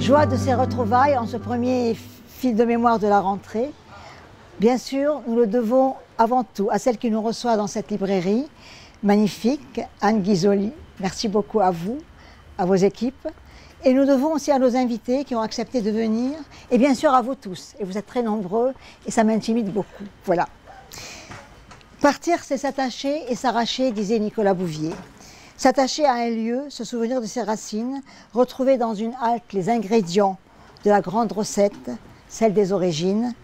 Joie de ces retrouvailles en ce premier fil de mémoire de la rentrée. Bien sûr, nous le devons avant tout à celle qui nous reçoit dans cette librairie magnifique, Anne Ghisoli. Merci beaucoup à vous, à vos équipes. Et nous devons aussi à nos invités qui ont accepté de venir, et bien sûr à vous tous. Et vous êtes très nombreux, et ça m'intimide beaucoup. Voilà. Partir, c'est s'attacher et s'arracher, disait Nicolas Bouvier. S'attacher à un lieu, se souvenir de ses racines, retrouver dans une halte les ingrédients de la grande recette, celle des origines,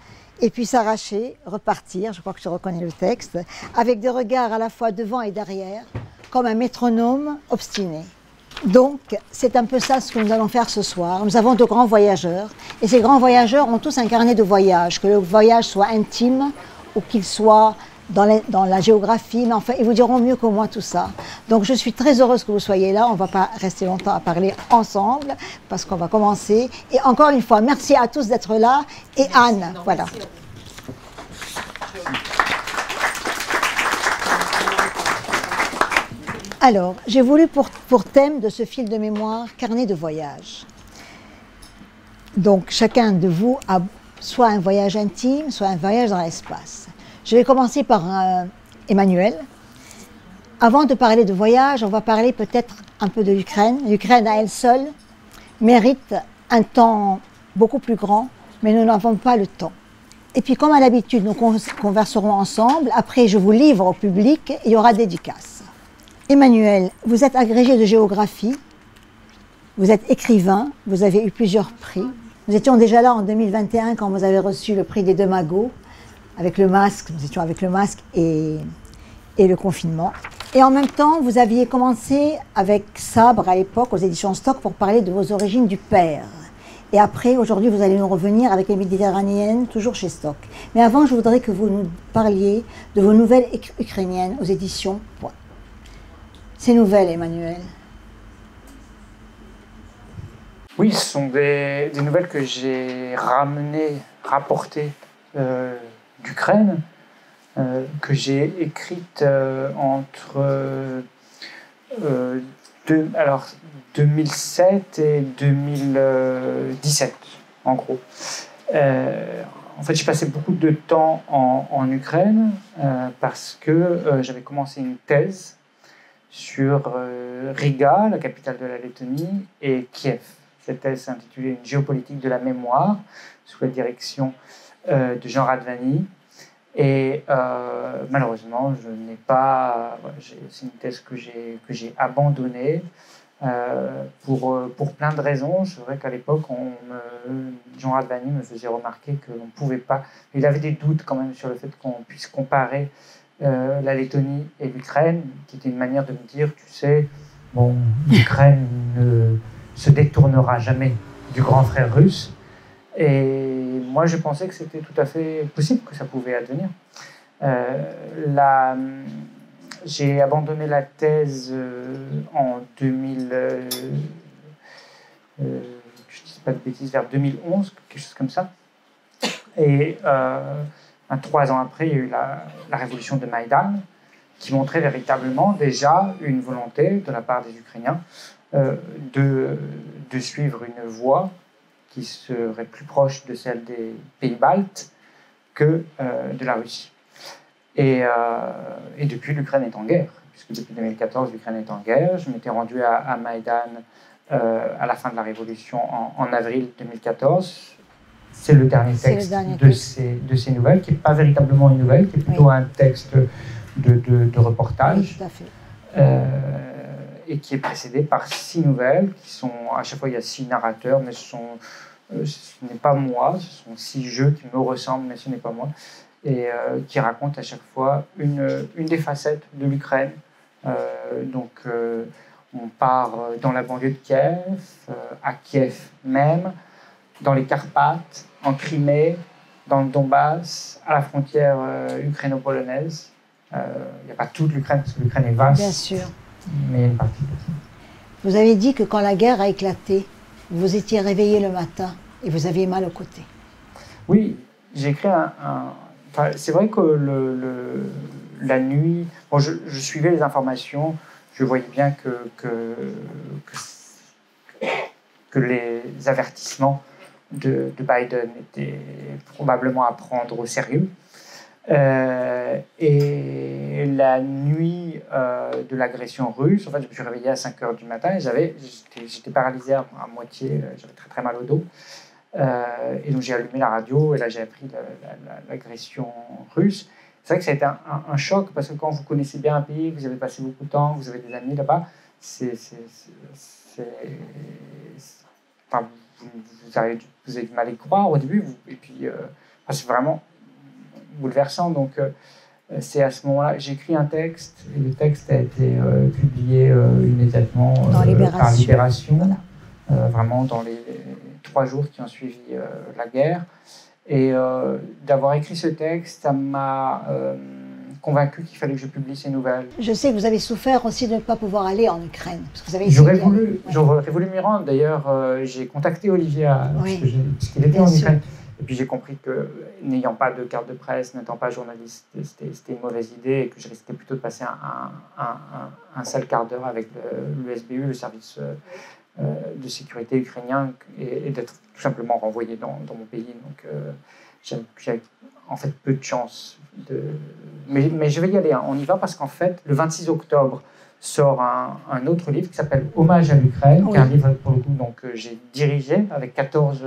et puis s'arracher, repartir, je crois que tu reconnais le texte, avec des regards à la fois devant et derrière, comme un métronome obstiné. Donc, c'est un peu ça ce que nous allons faire ce soir. Nous avons de grands voyageurs, et ces grands voyageurs ont tous un carnet de voyage, que le voyage soit intime ou qu'il soit dans la géographie, mais enfin, ils vous diront mieux que moi tout ça. Donc, je suis très heureuse que vous soyez là. On ne va pas rester longtemps à parler ensemble, parce qu'on va commencer. Et encore une fois, merci à tous d'être là. Et merci, Anne, voilà. Alors, j'ai voulu pour thème de ce fil de mémoire, carnet de voyage. Donc, chacun de vous a soit un voyage intime, soit un voyage dans l'espace. Je vais commencer par Emmanuel. Avant de parler de voyage, on va parler peut-être un peu de l'Ukraine. L'Ukraine à elle seule mérite un temps beaucoup plus grand, mais nous n'avons pas le temps. Et puis comme à l'habitude, nous converserons ensemble. Après, je vous livre au public et il y aura dédicaces. Emmanuel, vous êtes agrégé de géographie, vous êtes écrivain, vous avez eu plusieurs prix. Nous étions déjà là en 2021 quand vous avez reçu le prix des Deux Magots, avec le masque, nous étions avec le masque et le confinement. Et en même temps, vous aviez commencé avec Sabre à l'époque aux éditions Stock pour parler de vos origines du père. Et après, aujourd'hui, vous allez nous revenir avec les Méditerranéennes, toujours chez Stock. Mais avant, je voudrais que vous nous parliez de vos nouvelles ukrainiennes aux éditions Point. Ces nouvelles, Emmanuel. Oui, ce sont des nouvelles que j'ai rapportées d'Ukraine, que j'ai écrites entre 2007 et 2017, en gros. En fait, j'ai passé beaucoup de temps en Ukraine parce que j'avais commencé une thèse sur Riga, la capitale de la Lettonie, et Kiev. Cette thèse s'intitulait « Une géopolitique de la mémoire » sous la direction de Jean Radvani. Et malheureusement, je n'ai pas. C'est une thèse que j'ai abandonnée pour plein de raisons. C'est vrai qu'à l'époque, Jean Radvani me faisait remarquer que l'on ne pouvait pas. Il avait des doutes quand même sur le fait qu'on puisse comparer la Lettonie et l'Ukraine, qui était une manière de me dire, tu sais, bon, l'Ukraine ne se détournera jamais du grand frère russe. Et moi, je pensais que c'était tout à fait possible que ça pouvait advenir. J'ai abandonné la thèse en 2000, je ne dis pas de bêtises, vers 2011, quelque chose comme ça. Et 3 ans après, il y a eu la révolution de Maïdan, qui montrait véritablement déjà une volonté de la part des Ukrainiens de suivre une voie qui serait plus proche de celle des pays baltes que de la Russie. Et depuis, l'Ukraine est en guerre, puisque depuis 2014, l'Ukraine est en guerre. Je m'étais rendu à Maïdan à la fin de la Révolution en avril 2014. C'est le dernier texte de ces nouvelles, qui n'est pas véritablement une nouvelle, qui est plutôt un texte de reportage. Oui, tout à fait. Et qui est précédé par 6 nouvelles, qui sont, à chaque fois il y a 6 narrateurs, mais ce n'est pas moi, ce sont 6 jeux qui me ressemblent, mais ce n'est pas moi, et qui racontent à chaque fois une des facettes de l'Ukraine. On part dans la banlieue de Kiev, à Kiev même, dans les Carpates, en Crimée, dans le Donbass, à la frontière ukraino-polonaise. Il n'y a pas toute l'Ukraine, parce que l'Ukraine est vaste. Bien sûr. Mais il y a une partie. Vous avez dit que quand la guerre a éclaté, vous étiez réveillé le matin et vous aviez mal au côté. Oui, j'ai écrit enfin, c'est vrai que la nuit, bon, je suivais les informations, je voyais bien que que les avertissements de Biden étaient probablement à prendre au sérieux. Et la nuit de l'agression russe, en fait, je me suis réveillé à 5 heures du matin et j'étais paralysé à moitié, j'avais très très mal au dos. Et donc j'ai allumé la radio et là j'ai appris l'agression russe. C'est vrai que ça a été un choc parce que quand vous connaissez bien un pays, vous avez passé beaucoup de temps, vous avez des amis là-bas, enfin, vous avez du mal à y croire au début, et puis c'est vraiment bouleversant. Donc c'est à ce moment-là que j'ai écrit un texte et le texte a été publié immédiatement par Libération, voilà. Vraiment dans les 3 jours qui ont suivi la guerre. Et d'avoir écrit ce texte, ça m'a convaincu qu'il fallait que je publie ces nouvelles. Je sais que vous avez souffert aussi de ne pas pouvoir aller en Ukraine. Parce que vous avez j'aurais voulu m'y rendre. D'ailleurs, j'ai contacté Olivier parce qu'il était en Ukraine. Et puis j'ai compris que, n'ayant pas de carte de presse, n'étant pas journaliste, c'était une mauvaise idée et que je risquais plutôt de passer un sale quart d'heure avec le SBU, le service de sécurité ukrainien, et d'être tout simplement renvoyé dans mon pays. Donc j'ai en fait peu de chance. Mais je vais y aller, hein. On y va parce qu'en fait, le 26 octobre, sort un autre livre qui s'appelle Hommage à l'Ukraine, qui est un livre pour le coup que j'ai dirigé avec 14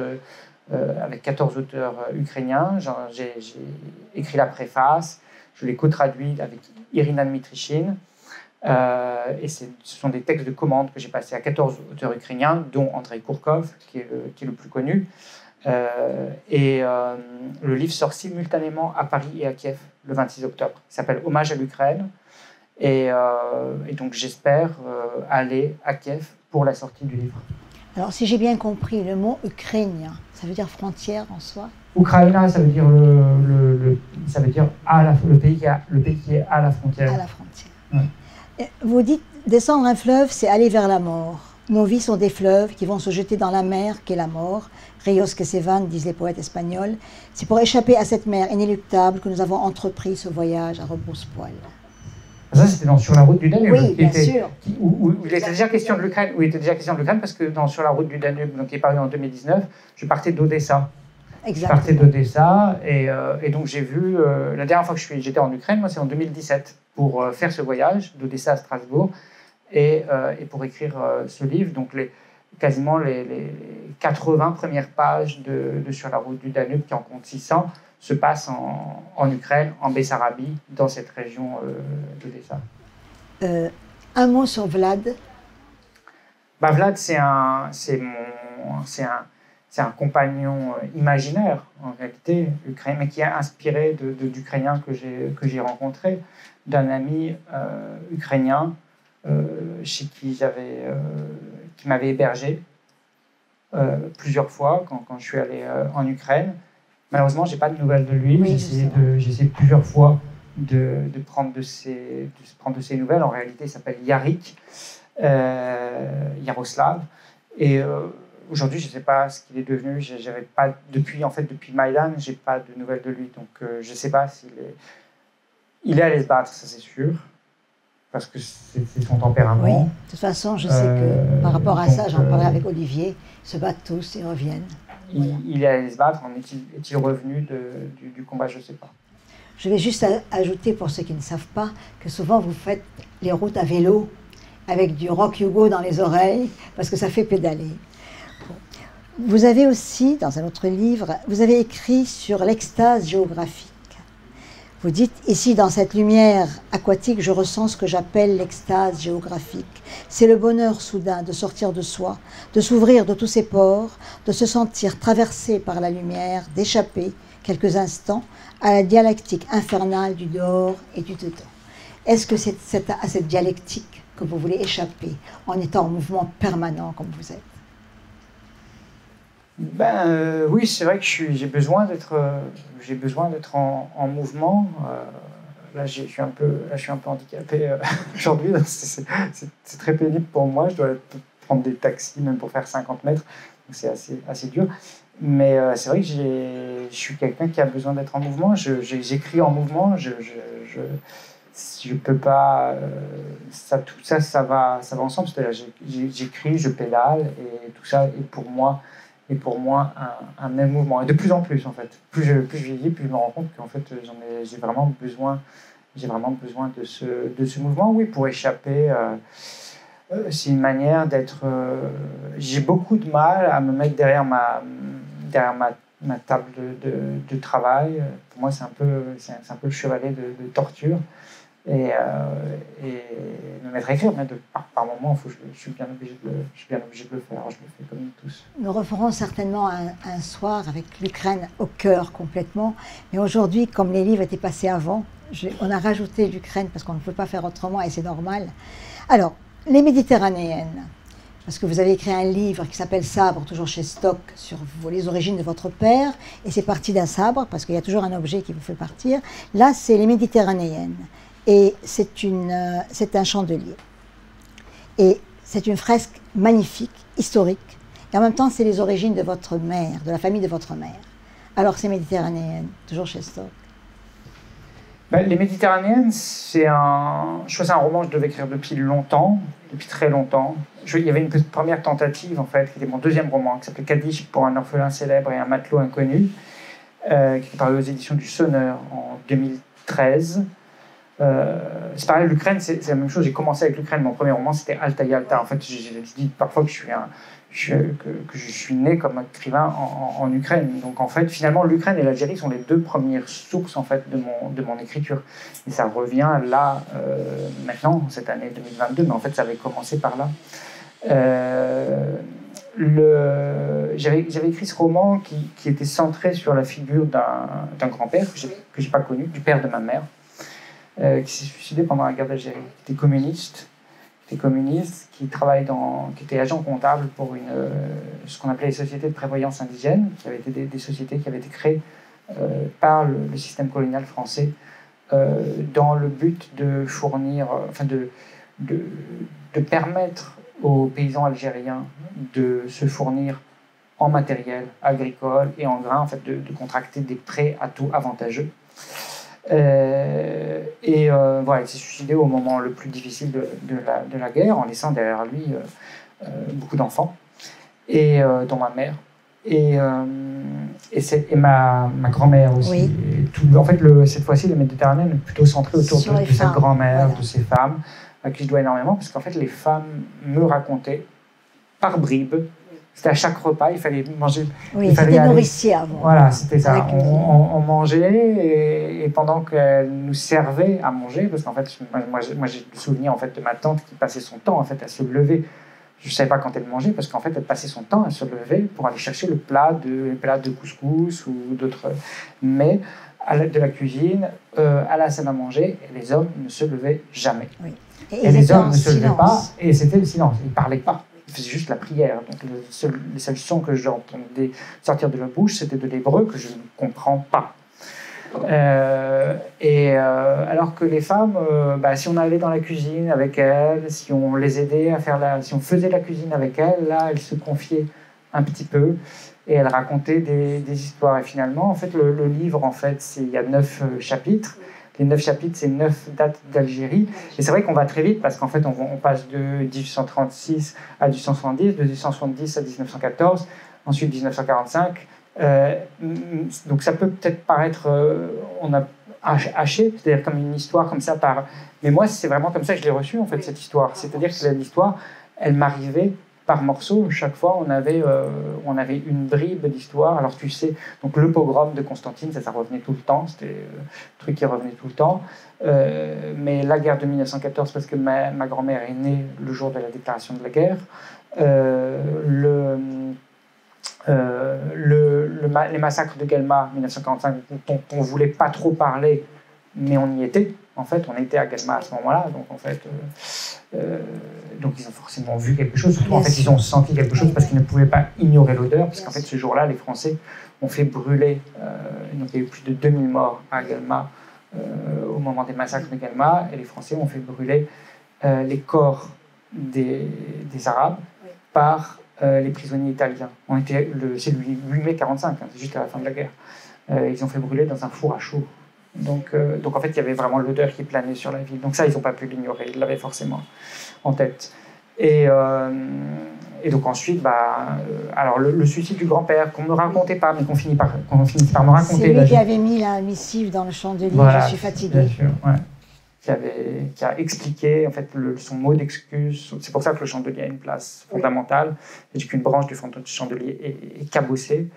auteurs ukrainiens. J'ai écrit la préface, je l'ai co-traduit avec Irina Dmitrichine. Et ce sont des textes de commande que j'ai passés à 14 auteurs ukrainiens, dont Andrei Kourkov, qui est le plus connu. Le livre sort simultanément à Paris et à Kiev le 26 octobre. Il s'appelle Hommage à l'Ukraine. Et donc j'espère aller à Kiev pour la sortie du livre. Alors si j'ai bien compris, le mot ukrainien, ça veut dire frontière en soi? Ukraina, ça veut dire ça veut dire le pays qui est à la frontière. À la frontière. Ouais. Vous dites descendre un fleuve, c'est aller vers la mort. Nos vies sont des fleuves qui vont se jeter dans la mer qu'est la mort. Ríos que se van, disent les poètes espagnols. C'est pour échapper à cette mer inéluctable que nous avons entrepris ce voyage à rebrousse-poil. Ça, c'était Sur la route du Danube. Oui, bien sûr. Où il était déjà question de l'Ukraine. Où il était déjà question de l'Ukraine parce que Sur la route du Danube, donc, qui est paru en 2019, je partais d'Odessa. Exactement. Je partais d'Odessa et donc j'ai vu... la dernière fois que j'étais en Ukraine, moi, c'est en 2017 pour faire ce voyage d'Odessa à Strasbourg et pour écrire ce livre. Donc quasiment les 80 premières pages de Sur la route du Danube, qui en compte 600, se passent en Ukraine, en Bessarabie, dans cette région d'Odessa. Un mot sur Vlad. Vlad, c'est un compagnon imaginaire, en réalité, ukrainien, mais qui est inspiré d'Ukrainiens que j'ai rencontrés, d'un ami ukrainien chez qui m'avait hébergé plusieurs fois quand je suis allé en Ukraine. Malheureusement, je n'ai pas de nouvelles de lui. Oui, j'ai essayé plusieurs fois de prendre de ses nouvelles. En réalité, il s'appelle Yaroslav. Et aujourd'hui, je ne sais pas ce qu'il est devenu. J'avais pas, depuis Maïdan, je n'ai pas de nouvelles de lui. Donc, je ne sais pas s'il est... Il est allé se battre, ça c'est sûr. Parce que c'est son tempérament. Oui, de toute façon, je sais que par rapport à ça, j'en parlais avec Olivier, ils se battent tous, ils reviennent. Il est allé se battre, est-il revenu du combat, je ne sais pas. Je vais juste ajouter, pour ceux qui ne savent pas, que souvent vous faites les routes à vélo avec du rock Hugo dans les oreilles, parce que ça fait pédaler. Vous avez aussi, dans un autre livre, vous avez écrit sur l'extase géographique. Vous dites, ici, dans cette lumière aquatique, je ressens ce que j'appelle l'extase géographique. C'est le bonheur soudain de sortir de soi, de s'ouvrir de tous ses pores, de se sentir traversé par la lumière, d'échapper, quelques instants, à la dialectique infernale du dehors et du dedans. Est-ce que c'est à cette dialectique que vous voulez échapper, en étant en mouvement permanent comme vous êtes? Oui, c'est vrai que j'ai besoin d'être en mouvement. Là, je suis un peu handicapé aujourd'hui. C'est très pénible pour moi. Je dois prendre des taxis même pour faire 50 mètres. Donc c'est assez dur. Mais c'est vrai que je suis quelqu'un qui a besoin d'être en mouvement. J'écris en mouvement. je peux pas. Tout ça, ça va ensemble. C'est-à-dire, j'écris, je pédale, et tout ça est pour moi, un même mouvement. Et de plus en plus, en fait. Plus je vieillis, plus je me rends compte qu'en fait, j'ai vraiment besoin de ce mouvement, oui, pour échapper. C'est une manière d'être. J'ai beaucoup de mal à me mettre derrière ma table de travail. Pour moi, c'est un peu le chevalet de torture. Et me mettre à écrire, mais par moment, je suis bien obligé de le faire. Je le fais comme nous tous. Nous referons certainement un soir avec l'Ukraine au cœur complètement. Mais aujourd'hui, comme les livres étaient passés avant, on a rajouté l'Ukraine parce qu'on ne peut pas faire autrement et c'est normal. Alors, les Méditerranéennes, parce que vous avez écrit un livre qui s'appelle Sabre, toujours chez Stock, sur les origines de votre père, et c'est parti d'un sabre, parce qu'il y a toujours un objet qui vous fait partir. Là, c'est les Méditerranéennes, et c'est un chandelier. Et c'est une fresque magnifique, historique, et en même temps, c'est les origines de votre mère, de la famille de votre mère. Alors, c'est Méditerranéenne, toujours chez Stock. Ben, les Méditerranéennes, c'est un roman que je devais écrire depuis longtemps, depuis très longtemps. Il y avait une première tentative, en fait, qui était mon deuxième roman, qui s'appelait Kaddish pour un orphelin célèbre et un matelot inconnu, qui est paru aux éditions du Sonneur en 2013. C'est pareil, l'Ukraine, c'est la même chose. J'ai commencé avec l'Ukraine, mon premier roman, c'était Alta Yalta. En fait, je dis parfois que je suis né comme écrivain en Ukraine. Donc en fait, finalement, l'Ukraine et l'Algérie sont les deux premières sources en fait de mon écriture. Et ça revient là maintenant, cette année 2022, mais en fait, ça avait commencé par là. J'avais écrit ce roman qui était centré sur la figure d'un grand-père que j'ai pas connu, du père de ma mère, qui s'est suicidé pendant la guerre d'Algérie, qui était communiste, qui était agent comptable pour ce qu'on appelait les sociétés de prévoyance indigène, qui avaient été des sociétés qui avaient été créées par le système colonial français dans le but de fournir, de permettre aux paysans algériens de se fournir en matériel agricole et en grains, en fait, de contracter des prêts à taux avantageux. Voilà, il s'est suicidé au moment le plus difficile de la guerre, en laissant derrière lui beaucoup d'enfants, dont ma mère, et ma grand-mère aussi. Oui. En fait, cette fois-ci, le Méditerranée est plutôt centré autour de cette grand-mère, voilà, de ces femmes, à qui je dois énormément, parce qu'en fait, les femmes me racontaient par bribes. C'était à chaque repas, il fallait manger. Oui, c'était nourricier avant. Voilà, c'était ça. On mangeait et pendant qu'elle nous servait à manger, parce qu'en fait, moi j'ai le souvenir en fait, de ma tante qui passait son temps en fait, à se lever. Je ne savais pas quand elle mangeait, parce qu'en fait, elle passait son temps à se lever pour aller chercher le plat de couscous ou d'autres. Mais de la cuisine à la salle à manger, et les hommes ne se levaient jamais. Oui. Et les hommes ne se levaient pas, et c'était le silence. Ils ne parlaient pas. Ils faisaient juste la prière. Donc les seuls sons que j'entendais sortir de leur bouche, c'était de l'hébreu que je ne comprends pas. Alors que les femmes, si on allait dans la cuisine avec elles, si on les aidait à si on faisait la cuisine avec elles, là, elles se confiaient un petit peu et elles racontaient des histoires. Et finalement, en fait, le livre, en fait, il y a 9 chapitres. Les 9 chapitres, c'est 9 dates d'Algérie. Et c'est vrai qu'on va très vite parce qu'en fait, on passe de 1836 à 1870, de 1870 à 1914, ensuite 1945. Donc ça peut peut-être paraître on a haché, c'est-à-dire comme une histoire comme ça mais moi c'est vraiment comme ça que je l'ai reçue en fait, cette histoire, c'est-à-dire que l'histoire elle m'arrivait par morceaux. Chaque fois on avait une bribe d'histoire. Alors tu sais, donc le pogrom de Constantine, ça revenait tout le temps, c'était le truc qui revenait tout le temps, mais la guerre de 1914 parce que ma grand-mère est née le jour de la déclaration de la guerre, les massacres de Guelma 1945 dont on ne voulait pas trop parler, mais on y était. En fait, on était à Guelma à ce moment-là, donc en fait, donc ils ont forcément vu quelque chose. Surtout, en fait, ils ont senti quelque chose parce qu'ils ne pouvaient pas ignorer l'odeur, parce qu'en fait, ce jour-là, les Français ont fait brûler. Donc il y a eu plus de 2000 morts à Guelma au moment des massacres de Guelma, et les Français ont fait brûler les corps des Arabes par les prisonniers italiens. C'est le 8 mai 1945, c'est juste à la fin de la guerre. Ils ont fait brûler dans un four à chaud Donc en fait, il y avait vraiment l'odeur qui planait sur la ville. Donc ça, ils n'ont pas pu l'ignorer, ils l'avaient forcément en tête. Et donc ensuite, alors le suicide du grand-père, qu'on ne me racontait pas, mais qu'on finit par me raconter. C'est lui qui avait mis la missive dans le chandelier, voilà, je suis fatiguée. Bien sûr, ouais. Qui a expliqué en fait, son mot d'excuse. C'est pour ça que le chandelier a une place fondamentale. Oui. Et qu'une branche du chandelier est cabossée,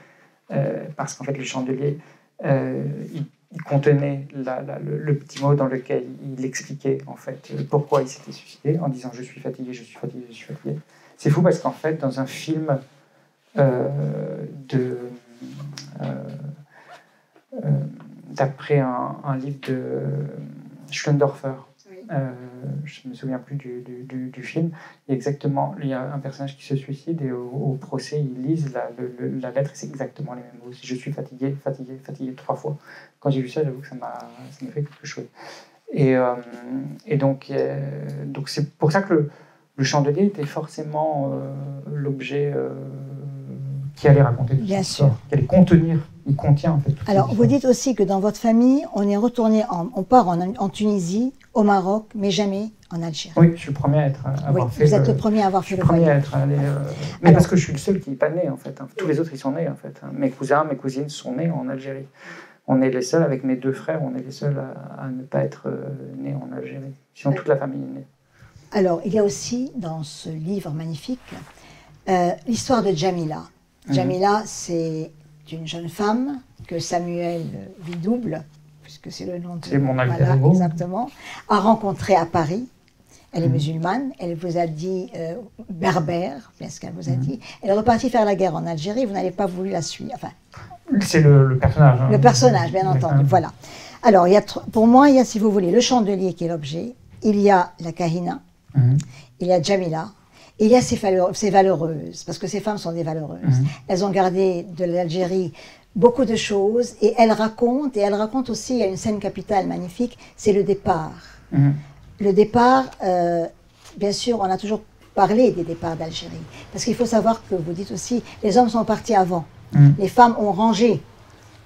parce qu'en fait, le chandelier, il contenait le petit mot dans lequel il expliquait en fait, pourquoi il s'était suicidé, en disant « je suis fatigué, je suis fatigué, je suis fatigué ». C'est fou parce qu'en fait, dans un film d'après un livre de Schlendorfer, je ne me souviens plus du film, il y a un personnage qui se suicide et au procès, ils lisent la lettre et c'est exactement les mêmes mots. Je suis fatigué, fatigué, fatigué 3 fois. Quand j'ai vu ça, j'avoue que ça m'a fait quelque chose. Et donc c'est pour ça que le chandelier était forcément l'objet qui allait raconter tout ça, qui allait contenir. Il contient en fait. Alors, vous dites aussi que dans votre famille, on est retourné, on part en Tunisie, au Maroc, mais jamais en Algérie. Oui, je suis le premier à avoir fait. Vous êtes le premier à avoir fait le voyage. Le premier à être allé. Mais alors, parce que je suis le seul qui n'est pas né en fait. Tous les autres, ils sont nés en fait. Mes cousins, mes cousines sont nés en Algérie. On est les seuls, avec mes 2 frères, on est les seuls à ne pas être nés en Algérie. Sinon, toute la famille est née. Alors, il y a aussi dans ce livre magnifique l'histoire de Jamila. Jamila, c'est une jeune femme que Samuel Vidouble, puisque c'est le nom de... C'est mon alter ego. Exactement, a rencontré à Paris. Elle est musulmane, elle vous a dit berbère, bien ce qu'elle vous a dit. Elle est repartie faire la guerre en Algérie, vous n'avez pas voulu la suivre. Enfin, c'est le personnage. Hein. Le personnage, bien entendu, voilà. Alors, pour moi, il y a, si vous voulez, le chandelier qui est l'objet, il y a la kahina, il y a Jamila, et il y a ces valeureuses, parce que ces femmes sont des valeureuses. Elles ont gardé de l'Algérie beaucoup de choses, et elles racontent aussi, il y a une scène capitale magnifique, c'est le départ. Le départ, bien sûr, on a toujours parlé des départs d'Algérie, parce qu'il faut savoir que vous dites aussi, les hommes sont partis avant, les femmes ont rangé,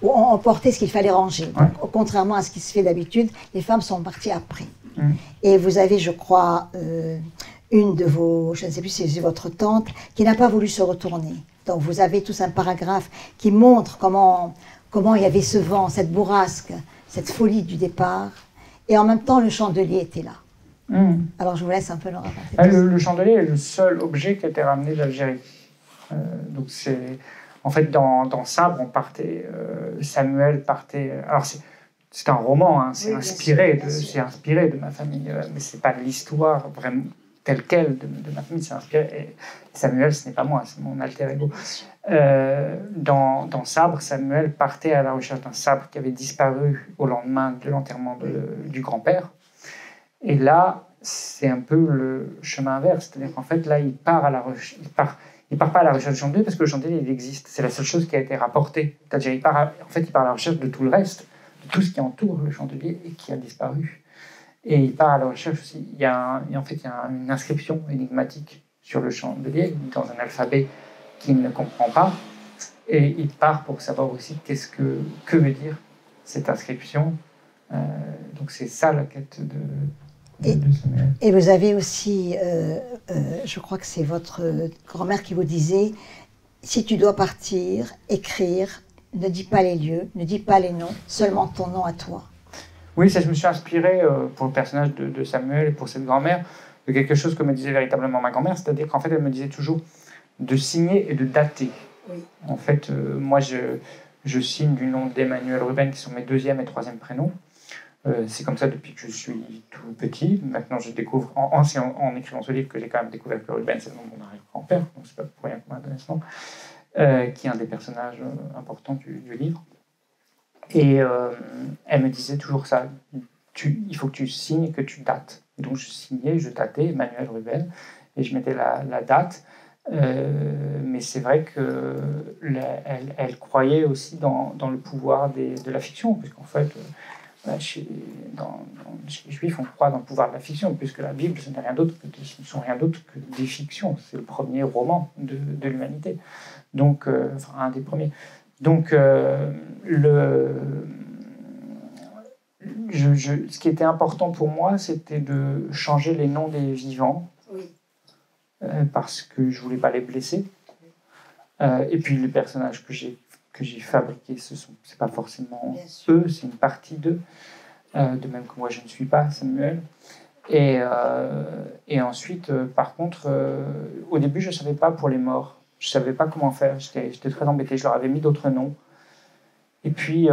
ou ont emporté ce qu'il fallait ranger. Donc, contrairement à ce qui se fait d'habitude, les femmes sont parties après. Et vous avez, je crois, une de vos, je ne sais plus si c'est votre tante, qui n'a pas voulu se retourner. Donc vous avez tous un paragraphe qui montre comment il y avait ce vent, cette bourrasque, cette folie du départ, et en même temps le chandelier était là. Alors je vous laisse un peu le raconter. Le chandelier est le seul objet qui a été ramené d'Algérie. Donc c'est, en fait, dans Sabre, on partait, Samuel partait. Alors c'est un roman, hein, c'est inspiré de ma famille, mais c'est pas l'histoire vraiment telle quelle de ma famille, c'est inspiré. Et Samuel, ce n'est pas moi, c'est mon alter ego. Dans Sabre, Samuel partait à la recherche d'un sabre qui avait disparu au lendemain de l'enterrement du grand-père. Et là, c'est un peu le chemin inverse, c'est-à-dire qu'en fait, là, il part pas à la recherche du chandelier parce que le chandelier, il existe. C'est la seule chose qui a été rapportée. C'est-à-dire, il part à la recherche de tout le reste, de tout ce qui entoure le chandelier et qui a disparu. Et il part à la recherche aussi. Il y a une inscription énigmatique sur le chandelier, dans un alphabet qu'il ne comprend pas. Et il part pour savoir aussi que veut dire cette inscription. Donc c'est ça la quête de Samuel. Et vous avez aussi, je crois que c'est votre grand-mère qui vous disait, si tu dois partir, écrire, ne dis pas les lieux, ne dis pas les noms, seulement ton nom à toi. Oui, ça, je me suis inspiré pour le personnage de Samuel et pour cette grand-mère de quelque chose que me disait véritablement ma grand-mère, c'est-à-dire qu'en fait, elle me disait toujours de signer et de dater. Oui. En fait, moi, je signe du nom d'Emmanuel Ruben, qui sont mes 2e et 3e prénoms. C'est comme ça depuis que je suis tout petit. Maintenant, je découvre, en écrivant ce livre, que j'ai quand même découvert que Ruben, c'est le nom de mon arrière-grand-père, donc c'est pas pour rien qu'on m'a donné ce nom, qui est un des personnages importants du livre. Et elle me disait toujours ça, il faut que tu signes et que tu dates. Et donc je signais, je datais Emmanuel Ruben, et je mettais la date. Mais c'est vrai qu'elle croyait aussi dans le pouvoir de la fiction, puisqu'en fait, chez les Juifs, on croit dans le pouvoir de la fiction, puisque la Bible, ce ne sont rien d'autre que des fictions. C'est le premier roman de l'humanité, donc un des premiers. Donc ce qui était important pour moi, c'était de changer les noms des vivants, Oui. Parce que je voulais pas les blesser. Et puis les personnages que j'ai fabriqués, c'est pas forcément eux, c'est une partie d'eux. De même que moi, je ne suis pas Samuel. Et ensuite, par contre, au début, je ne savais pas pour les morts. Je ne savais pas comment faire. J'étais très embêté. Je leur avais mis d'autres noms. Et puis,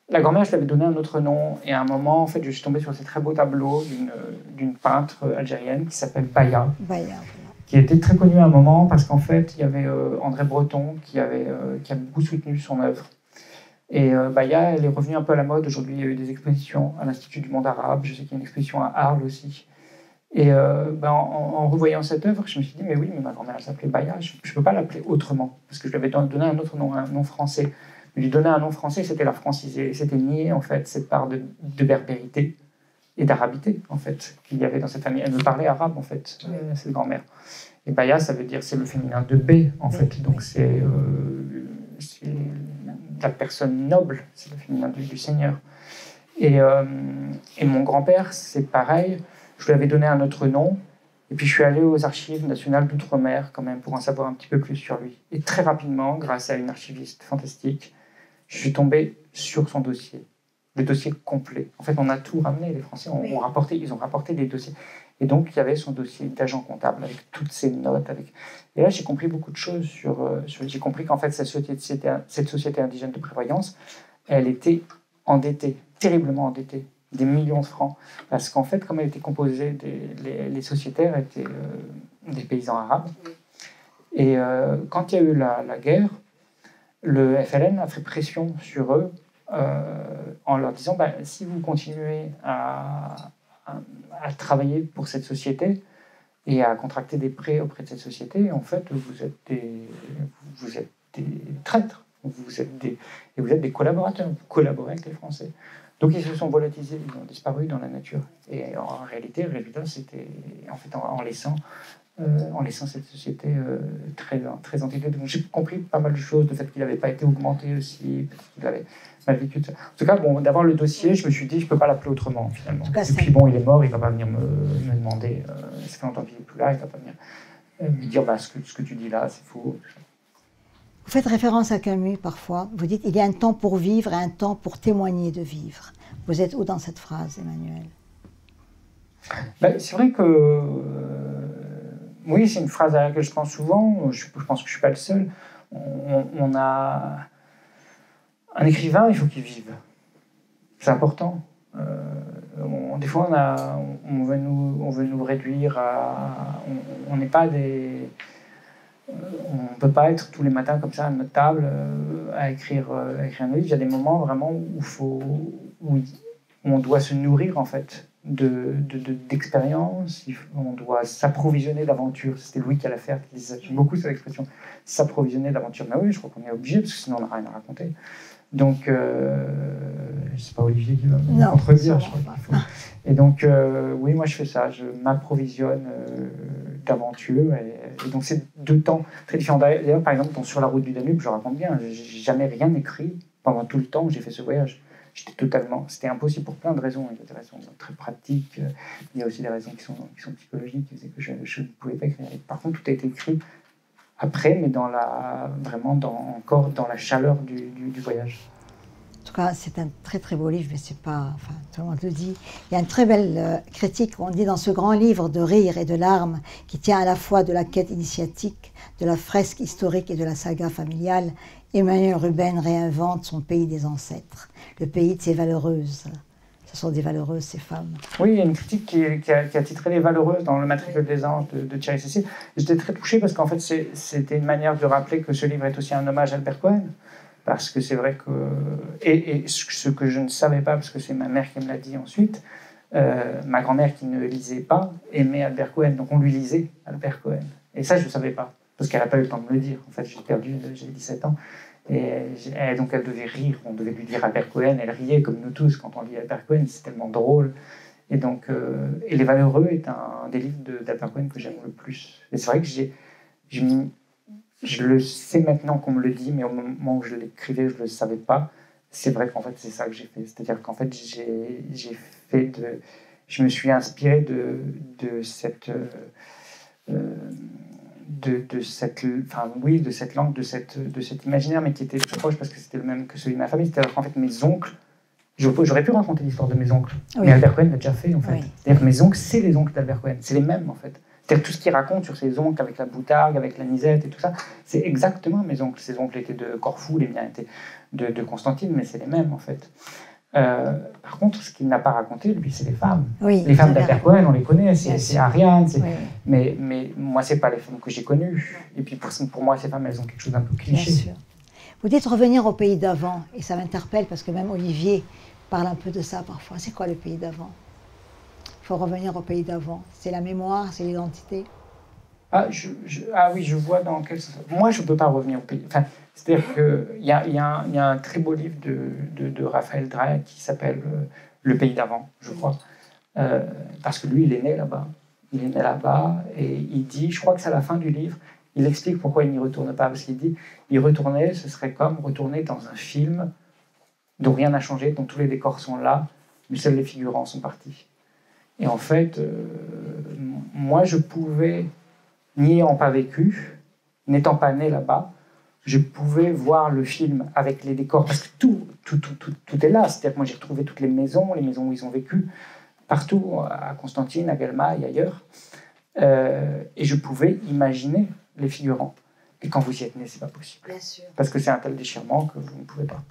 la grand-mère, je lui avais donné un autre nom. Et à un moment, en fait, je suis tombé sur ces très beaux tableaux d'une peintre algérienne qui s'appelle Baya. Qui était très connue à un moment parce qu'en fait, il y avait André Breton qui a beaucoup soutenu son œuvre. Et Baya, elle est revenue un peu à la mode. Aujourd'hui, il y a eu des expositions à l'Institut du monde arabe. Je sais qu'il y a une exposition à Arles aussi. Et en revoyant cette œuvre, je me suis dit, mais oui, mais ma grand-mère, elle s'appelait Baya. Je ne peux pas l'appeler autrement. Parce que je lui avais donné un autre nom, un nom français. Lui donner un nom français, c'était la franciser. C'était nier, en fait, cette part de berbérité et d'arabité, en fait, qu'il y avait dans cette famille. Elle me parlait arabe, en fait, cette grand-mère. Et Baya, ça veut dire, c'est le féminin de B, en fait. Donc c'est la personne noble, c'est le féminin du Seigneur. Et mon grand-père, c'est pareil. Je lui avais donné un autre nom. Et puis je suis allé aux archives nationales d'outre-mer, quand même, pour en savoir un petit peu plus sur lui. Et très rapidement, grâce à une archiviste fantastique, je suis tombé sur son dossier. Le dossier complet. En fait, on a tout ramené. Les Français ils ont rapporté des dossiers. Et donc, il y avait son dossier d'agent comptable avec toutes ses notes. Et là, j'ai compris beaucoup de choses j'ai compris qu'en fait, cette société indigène de prévoyance, elle était endettée, terriblement endettée, des millions de francs. Parce qu'en fait, comme elle était composée, les sociétaires étaient des paysans arabes. Et quand il y a eu la guerre, le FLN a fait pression sur eux en leur disant, si vous continuez à travailler pour cette société et à contracter des prêts auprès de cette société, en fait, vous êtes des traîtres, vous êtes des collaborateurs, vous collaborez avec les Français. Donc ils se sont volatilisés, ils ont disparu dans la nature. Et en réalité, le résultat, c'était en fait en laissant cette société très entêtée. Donc j'ai compris pas mal de choses, le fait qu'il n'avait pas été augmenté aussi, peut-être qu'il avait mal vécu. En tout cas, d'avoir le dossier, je me suis dit, je ne peux pas l'appeler autrement, finalement. Et puis bon, il est mort, il ne va pas venir me demander, ça fait longtemps qu'il n'est plus là, il ne va pas venir me dire, ce que tu dis là, c'est faux. Vous faites référence à Camus parfois. Vous dites, il y a un temps pour vivre et un temps pour témoigner de vivre. Vous êtes où dans cette phrase, Emmanuel? C'est vrai que... oui, c'est une phrase à laquelle je pense souvent. Je pense que je ne suis pas le seul. On a... Un écrivain, il faut qu'il vive. C'est important. Des fois, on veut nous réduire à... On n'est pas des... On ne peut pas être tous les matins comme ça à notre table à écrire un livre. Il y a des moments vraiment où on doit se nourrir en fait d'expériences. On doit s'approvisionner d'aventures. C'était Louis Calafert qui disait beaucoup cette expression, s'approvisionner d'aventures. Mais oui, je crois qu'on est obligé parce que sinon on n'a rien à raconter. Donc, c'est pas Olivier qui va me contredire, je crois qu'il faut. Et donc, oui, moi je fais ça, je m'approvisionne d'aventures. Et donc, c'est deux temps très différents. D'ailleurs, par exemple, Sur la route du Danube, je raconte bien, j'ai jamais rien écrit pendant tout le temps où j'ai fait ce voyage. C'était impossible pour plein de raisons. Il y a des raisons très pratiques, il y a aussi des raisons qui sont psychologiques, qui faisaient que je ne pouvais pas écrire. Et par contre, tout a été écrit après, mais encore dans la chaleur du voyage. En tout cas, c'est un très très beau livre, mais c'est pas... Enfin, tout le monde le dit. Il y a une très belle critique, on dit dans ce grand livre de rire et de larmes, qui tient à la fois de la quête initiatique, de la fresque historique et de la saga familiale, Emmanuel Ruben réinvente son pays des ancêtres, le pays de ces valeureuses. Ce sont des valeureuses, ces femmes. Oui, il y a une critique qui a titré Les Valeureuses dans Le Matricule des Anges de Thierry Cécile. J'étais très touché parce qu'en fait, c'était une manière de rappeler que ce livre est aussi un hommage à Albert Cohen. Parce que c'est vrai que... Et ce que je ne savais pas, parce que c'est ma mère qui me l'a dit ensuite, ma grand-mère qui ne lisait pas aimait Albert Cohen. Donc on lui lisait Albert Cohen. Et ça, je ne savais pas. Parce qu'elle n'a pas eu le temps de me le dire. En fait, j'ai 17 ans. Et donc elle devait rire, on devait lui dire Albert Cohen, elle riait comme nous tous quand on lit Albert Cohen, c'est tellement drôle. Et donc, Les Valeureux est un des livres d'Albert Cohen que j'aime le plus. Et c'est vrai que je le sais maintenant qu'on me le dit, mais au moment où je l'écrivais, je ne le savais pas. c'est vrai qu'en fait, c'est ça que j'ai fait. C'est-à-dire qu'en fait, je me suis inspiré de cette langue, de cet imaginaire, mais qui était proche parce que c'était le même que celui de ma famille. C'est-à-dire qu'en fait, mes oncles, j'aurais pu raconter l'histoire de mes oncles, mais Albert Cohen l'a déjà fait, en fait. Oui. C'est-à-dire que mes oncles, c'est les oncles d'Albert Cohen, c'est les mêmes, en fait. C'est-à-dire tout ce qu'il raconte sur ses oncles, avec la boutargue, avec la nisette et tout ça, c'est exactement mes oncles. Ses oncles étaient de Corfou, les miens étaient de Constantine, mais c'est les mêmes, en fait. Par contre, ce qu'il n'a pas raconté, lui, c'est les femmes. Oui, les femmes d'Albert Cohen, on les connaît, c'est Ariane, oui. mais moi, c'est pas les femmes que j'ai connues. Et puis pour moi, ces femmes, elles ont quelque chose d'un peu cliché. Bien sûr. Vous dites revenir au pays d'avant, et ça m'interpelle parce que même Olivier parle un peu de ça parfois. C'est quoi le pays d'avant? Il faut revenir au pays d'avant. C'est la mémoire, c'est l'identité. Ah oui, je vois dans quel sens. Moi, je ne peux pas revenir au pays. Enfin, c'est-à-dire qu'il y a un très beau livre de Raphaël Drey qui s'appelle Le pays d'avant, je crois. Parce que lui, il est né là-bas. Il est né là-bas et il dit, je crois que c'est à la fin du livre, il explique pourquoi il n'y retourne pas. Parce qu'il dit, y retourner, ce serait comme retourner dans un film dont rien n'a changé, dont tous les décors sont là, mais seuls les figurants sont partis. Et en fait, moi, je pouvais, n'y ayant pas vécu, n'étant pas né là-bas, je pouvais voir le film avec les décors, parce que tout est là. C'est-à-dire que moi, j'ai retrouvé toutes les maisons où ils ont vécu, partout, à Constantine, à Guelma et ailleurs. Et je pouvais imaginer les figurants. Et quand vous y êtes né, c'est pas possible. Bien sûr. Parce que c'est un tel déchirement que vous ne pouvez pas.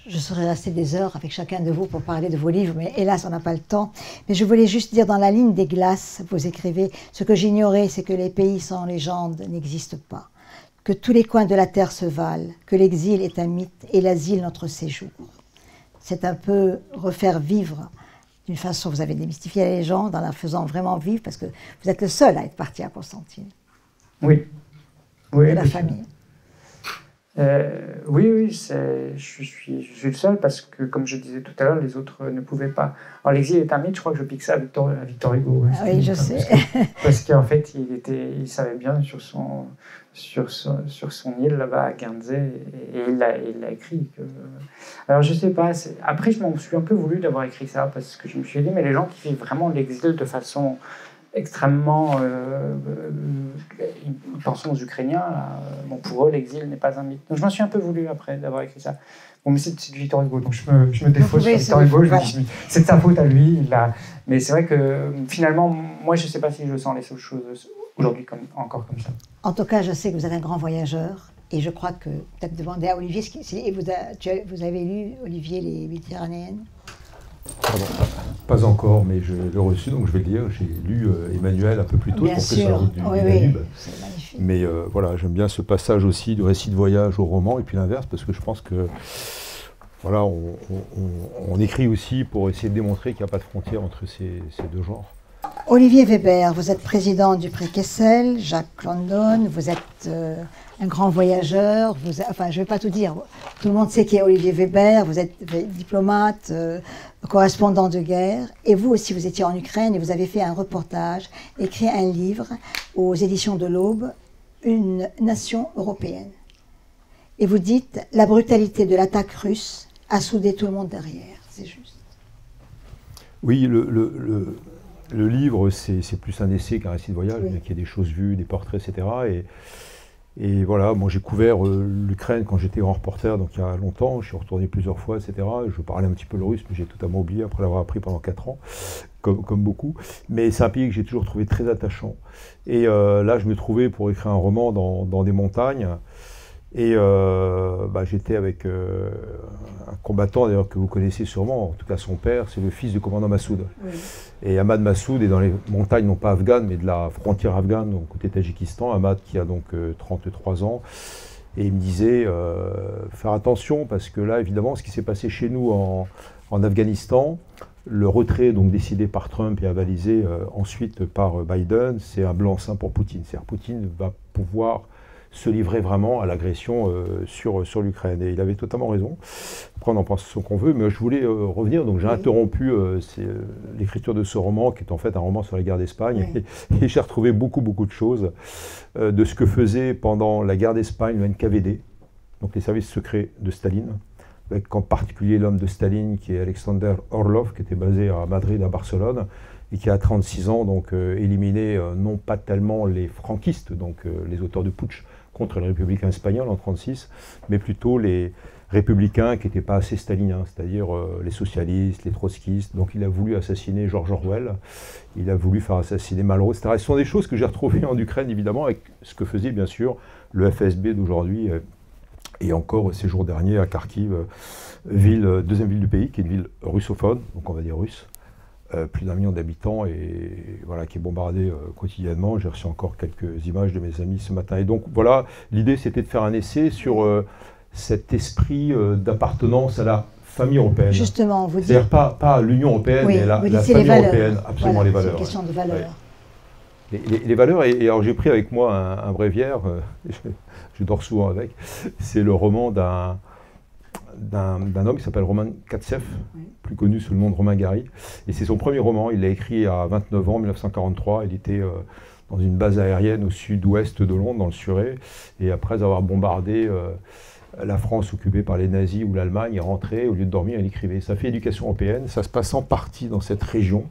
Je serais restée des heures avec chacun de vous pour parler de vos livres, mais hélas, on n'a pas le temps. Mais je voulais juste dire, dans la ligne des glaces, vous écrivez « Ce que j'ignorais, c'est que les pays sans légende n'existent pas, que tous les coins de la terre se valent, que l'exil est un mythe et l'asile notre séjour. » C'est un peu refaire vivre, d'une façon, vous avez démystifié la légende en la faisant vraiment vivre, parce que vous êtes le seul à être parti à Constantine. Oui. De la famille. Oui, je suis le seul parce que, comme je disais tout à l'heure, les autres ne pouvaient pas. Alors, l'exil est un mythe, je crois que je pique ça à Victor Hugo. Ah oui, je sais. Parce qu'en fait, il savait bien sur son île là-bas à Guernsey et il l'a écrit. Alors, je sais pas. Après, je m'en suis un peu voulu d'avoir écrit ça parce que je me suis dit, mais les gens qui vivent vraiment l'exil de façon extrêmement... pensons aux Ukrainiens, là, bon, pour eux, l'exil n'est pas un mythe. Donc je m'en suis un peu voulu après d'avoir écrit ça. Bon, mais c'est de Victor Hugo, donc je me défausse sur Victor Hugo, je me dis, c'est de sa faute à lui. Mais c'est vrai que finalement, moi, je ne sais pas si je sens les choses aujourd'hui encore comme ça. En tout cas, je sais que vous êtes un grand voyageur, et je crois que peut-être demander à Olivier, vous avez lu, Olivier, Les Méditerranéennes? Pardon, pas encore, mais je l'ai reçu, donc je vais le dire. J'ai lu Emmanuel un peu plus tôt, bien pour sûr. que ça route du Danube. C'est magnifique. Mais voilà, j'aime bien ce passage aussi du récit de voyage au roman, et puis l'inverse, parce que je pense que voilà, on écrit aussi pour essayer de démontrer qu'il n'y a pas de frontière entre ces deux genres. Olivier Weber, vous êtes président du Prix Kessel, Jacques London, vous êtes un grand voyageur, enfin je ne vais pas tout dire, tout le monde sait qui est Olivier Weber, vous êtes diplomate, correspondant de guerre, et vous aussi vous étiez en Ukraine et vous avez fait un reportage, écrit un livre aux éditions de l'Aube, Une nation européenne. Et vous dites, la brutalité de l'attaque russe a soudé tout le monde derrière, c'est juste. Oui, le livre, c'est plus un essai qu'un récit de voyage, oui. Il y a des choses vues, des portraits, etc. Et voilà, moi j'ai couvert l'Ukraine quand j'étais grand reporter, donc il y a longtemps, je suis retourné plusieurs fois, etc. Je parlais un petit peu le russe, mais j'ai totalement oublié après l'avoir appris pendant 4 ans, comme beaucoup. Mais c'est un pays que j'ai toujours trouvé très attachant. Et là, je me trouvais pour écrire un roman dans des montagnes. Et j'étais avec un combattant d'ailleurs que vous connaissez sûrement, en tout cas son père, c'est le fils du commandant Massoud. Oui. Et Ahmad Massoud est dans les montagnes, non pas afghanes, mais de la frontière afghane, donc côté Tadjikistan. Ahmad qui a donc 33 ans. Et il me disait, faire attention, parce que là, évidemment, ce qui s'est passé chez nous en Afghanistan, le retrait donc décidé par Trump et avalisé ensuite par Biden, c'est un blanc-seing pour Poutine. C'est-à-dire Poutine va pouvoir se livrer vraiment à l'agression sur l'Ukraine. Et il avait totalement raison. Après, on en pense ce qu'on veut, mais je voulais revenir. Donc j'ai interrompu l'écriture de ce roman, qui est en fait un roman sur la guerre d'Espagne. Oui. Et j'ai retrouvé beaucoup de choses de ce que faisait pendant la guerre d'Espagne le NKVD, donc les services secrets de Staline, avec en particulier l'homme de Staline, qui est Alexander Orlov, qui était basé à Madrid, à Barcelone, et qui a 36 ans donc éliminé non pas tellement les franquistes, donc les auteurs de putsch contre les républicains espagnols en 1936, mais plutôt les républicains qui n'étaient pas assez staliniens, c'est-à-dire les socialistes, les trotskistes. Donc il a voulu assassiner George Orwell, il a voulu faire assassiner Malraux, etc. Ce sont des choses que j'ai retrouvées en Ukraine, évidemment, avec ce que faisait bien sûr le FSB d'aujourd'hui, et encore ces jours derniers à Kharkiv, deuxième ville du pays, qui est une ville russophone, donc on va dire russe, plus d'1 million d'habitants, et voilà, qui est bombardée quotidiennement. J'ai reçu encore quelques images de mes amis ce matin. Et donc voilà, l'idée c'était de faire un essai sur cet esprit d'appartenance à la famille européenne. Justement, vous dites... C'est-à-dire pas à l'Union européenne, oui, mais la famille européenne, absolument, voilà, les valeurs. C'est une question de valeurs. Ouais. Les valeurs, et alors j'ai pris avec moi un bréviaire, je dors souvent avec, c'est le roman d'un homme qui s'appelle Roman Katsev, plus connu sous le nom de Romain Gary. Et c'est son premier roman, il l'a écrit à 29 ans, 1943, il était dans une base aérienne au sud-ouest de Londres, dans le Surrey, et après avoir bombardé la France occupée par les nazis ou l'Allemagne, il rentrait, au lieu de dormir, il écrivait. Ça fait éducation européenne, ça se passe en partie dans cette région,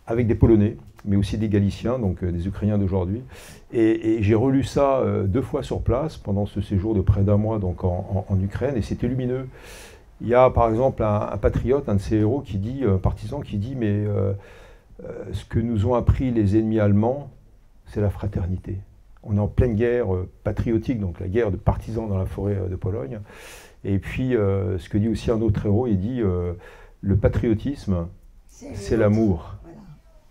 avec des Polonais, mais aussi des Galiciens, donc des Ukrainiens d'aujourd'hui. Et j'ai relu ça 2 fois sur place, pendant ce séjour de près d'1 mois donc en Ukraine, et c'était lumineux. Il y a par exemple un patriote, un de ces héros, qui dit, un partisan, qui dit « mais ce que nous ont appris les ennemis allemands, c'est la fraternité ». On est en pleine guerre patriotique, donc la guerre de partisans dans la forêt de Pologne. Et puis, ce que dit aussi un autre héros, il dit le patriotisme, c'est l'amour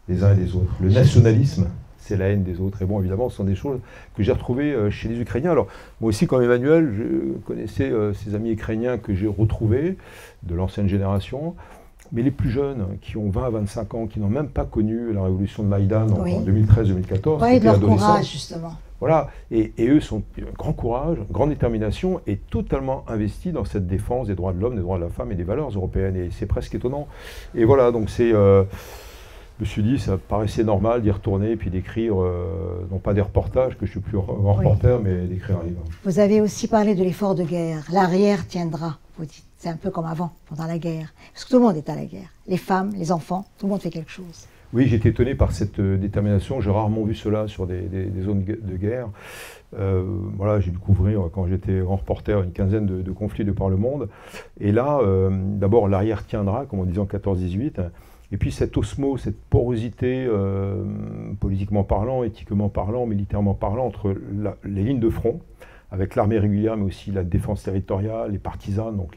des uns et des autres. Le nationalisme, c'est la haine des autres. Et bon, évidemment, ce sont des choses que j'ai retrouvées chez les Ukrainiens. Alors, moi aussi, comme Emmanuel, je connaissais ces amis ukrainiens que j'ai retrouvés de l'ancienne génération. Mais les plus jeunes, qui ont 20 à 25 ans, qui n'ont même pas connu la révolution de Maïdan en 2013-2014, oui, de leur courage, justement. Voilà, et eux sont un grand courage, une grande détermination, et totalement investis dans cette défense des droits de l'homme, des droits de la femme et des valeurs européennes. Et c'est presque étonnant. Et voilà, donc c'est... je me suis dit, ça paraissait normal d'y retourner et puis d'écrire, non pas des reportages, que je ne suis plus grand reporter, mais d'écrire un livre. Vous avez aussi parlé de l'effort de guerre. L'arrière tiendra, vous dites. C'est un peu comme avant, pendant la guerre. Parce que tout le monde est à la guerre. Les femmes, les enfants, tout le monde fait quelque chose. Oui, j'étais étonné par cette détermination. J'ai rarement vu cela sur des zones de guerre. Voilà, j'ai dû couvrir, quand j'étais grand reporter, une quinzaine de conflits de par le monde. Et là, d'abord, l'arrière tiendra, comme on disait en 14-18. Et puis cette osmose, cette porosité, politiquement parlant, éthiquement parlant, militairement parlant, entre les lignes de front, avec l'armée régulière, mais aussi la défense territoriale, les partisans, donc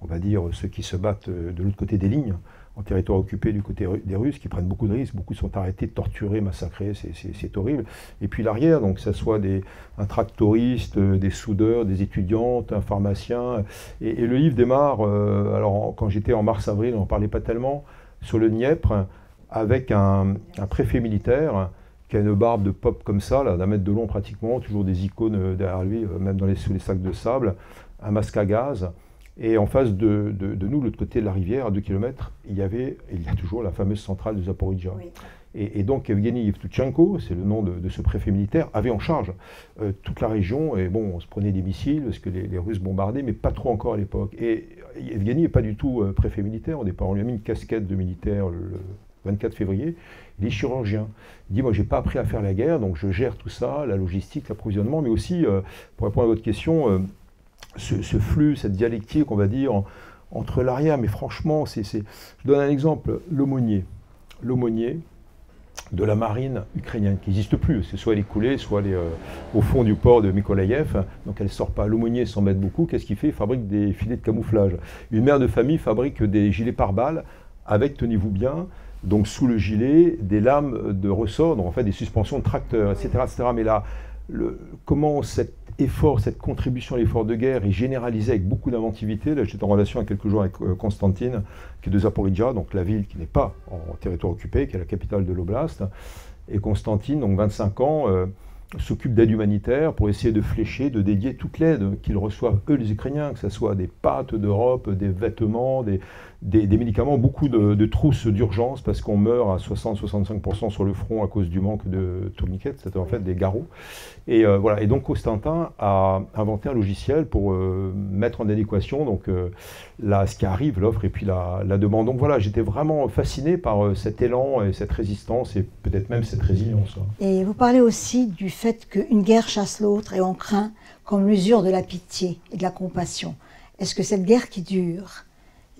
on va dire ceux qui se battent de l'autre côté des lignes, en territoire occupé du côté des Russes, qui prennent beaucoup de risques, beaucoup sont arrêtés, torturés, massacrés, c'est horrible. Et puis l'arrière, donc que ce soit un tractoriste, des soudeurs, des étudiantes, un pharmacien. Et le livre démarre, alors quand j'étais en mars-avril, on n'en parlait pas tellement, sur le Dniepr, avec un préfet militaire qui a une barbe de pop comme ça, d'1 mètre de long pratiquement, toujours des icônes derrière lui, même sous les sacs de sable, un masque à gaz. Et en face de nous, de l'autre côté de la rivière, à 2 km, il y a toujours la fameuse centrale de Zaporijia. Oui. Et donc Evgeny Yevtuchenko, c'est le nom de ce préfet militaire, avait en charge toute la région. Et bon, on se prenait des missiles, parce que les Russes bombardaient, mais pas trop encore à l'époque. Et Evgeny n'est pas du tout préfet militaire au départ. On lui a mis une casquette de militaire le 24 février. Il est chirurgien. Il dit, moi, j'ai pas appris à faire la guerre, donc je gère tout ça, la logistique, l'approvisionnement, mais aussi, pour répondre à votre question, ce flux, cette dialectique, on va dire, entre l'arrière. Mais franchement, je donne un exemple, l'aumônier. L'aumônier de la marine ukrainienne, qui n'existe plus. C'est soit elle est coulée, soit elle est au fond du port de Mykolaïev, donc elle ne sort pas. L'aumônier s'embête beaucoup. Qu'est-ce qu'il fait? Il fabrique des filets de camouflage. Une mère de famille fabrique des gilets pare-balles avec, tenez-vous bien, donc sous le gilet, des lames de ressort, donc en fait des suspensions de tracteurs, etc. etc. Mais là, comment cet effort, cette contribution à l'effort de guerre est généralisée avec beaucoup d'inventivité. Là, j'étais en relation il y a quelques jours avec Constantine, qui est de Zaporijia, donc la ville qui n'est pas en territoire occupé, qui est la capitale de l'oblast. Et Constantine, donc 25 ans, s'occupent d'aide humanitaire pour essayer de flécher, de dédier toute l'aide qu'ils reçoivent, eux les Ukrainiens, que ce soit des pâtes d'Europe, des vêtements, des médicaments, beaucoup de trousses d'urgence parce qu'on meurt à 60-65% sur le front à cause du manque de tourniquets, c'est en fait des garrots. Et voilà. Et donc Constantin a inventé un logiciel pour mettre en adéquation donc, ce qui arrive, l'offre et puis la demande. Donc voilà, j'étais vraiment fasciné par cet élan et cette résistance et peut-être même cette résilience. Et vous parlez aussi du fait qu'une guerre chasse l'autre et on craint comme l'usure de la pitié et de la compassion. Est-ce que cette guerre qui dure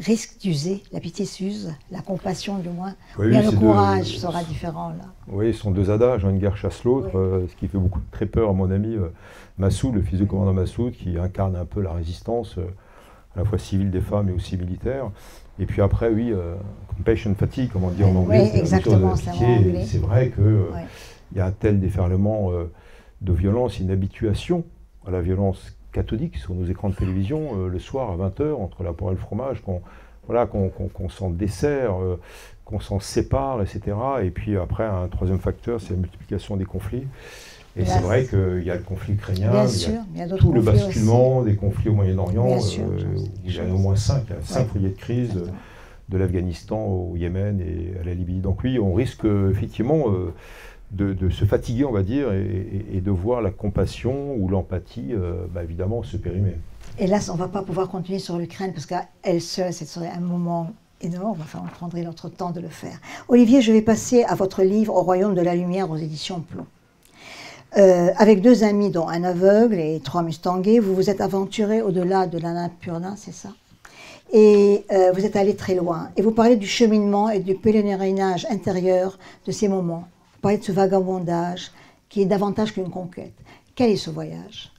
risque d'user, la pitié s'use, la compassion du moins, oui, ou bien le courage sera différent là? Oui, ce sont deux adages, une guerre chasse l'autre, oui. Ce qui fait beaucoup très peur à mon ami Massoud, le fils du commandant Massoud, qui incarne un peu la résistance, à la fois civile des femmes et aussi militaire. Et puis après, oui, compassion fatigue, comme on dit en anglais. Oui, exactement, c'est anglais. C'est vrai qu'il y a un tel déferlement de violence, une habituation à la violence cathodique sur nos écrans de télévision le soir à 20h, entre la poire et le fromage, qu'on s'en dessert, qu'on s'en sépare, etc. Et puis après, un troisième facteur, c'est la multiplication des conflits. Et c'est vrai qu'il y a le conflit ukrainien, il y a tout le basculement aussi. Des conflits au Moyen-Orient, où il y a au moins 5 foyers de crise, de l'Afghanistan au Yémen et à la Libye. Donc oui, on risque effectivement de se fatiguer, on va dire, et de voir la compassion ou l'empathie, évidemment, se périmer. Hélas, on ne va pas pouvoir continuer sur l'Ukraine, parce qu'elle seule, ce serait un moment énorme, enfin, on prendrait notre temps de le faire. Olivier, je vais passer à votre livre « Au royaume de la lumière » aux éditions Plon. Avec deux amis, dont un aveugle et 3 mustangais, vous vous êtes aventurés au-delà de l'Annapurna, c'est ça? Et vous êtes allés très loin. Et vous parlez du cheminement et du pèlerinage intérieur de ces moments. Vous parlez de ce vagabondage qui est davantage qu'une conquête. Quel est ce voyage?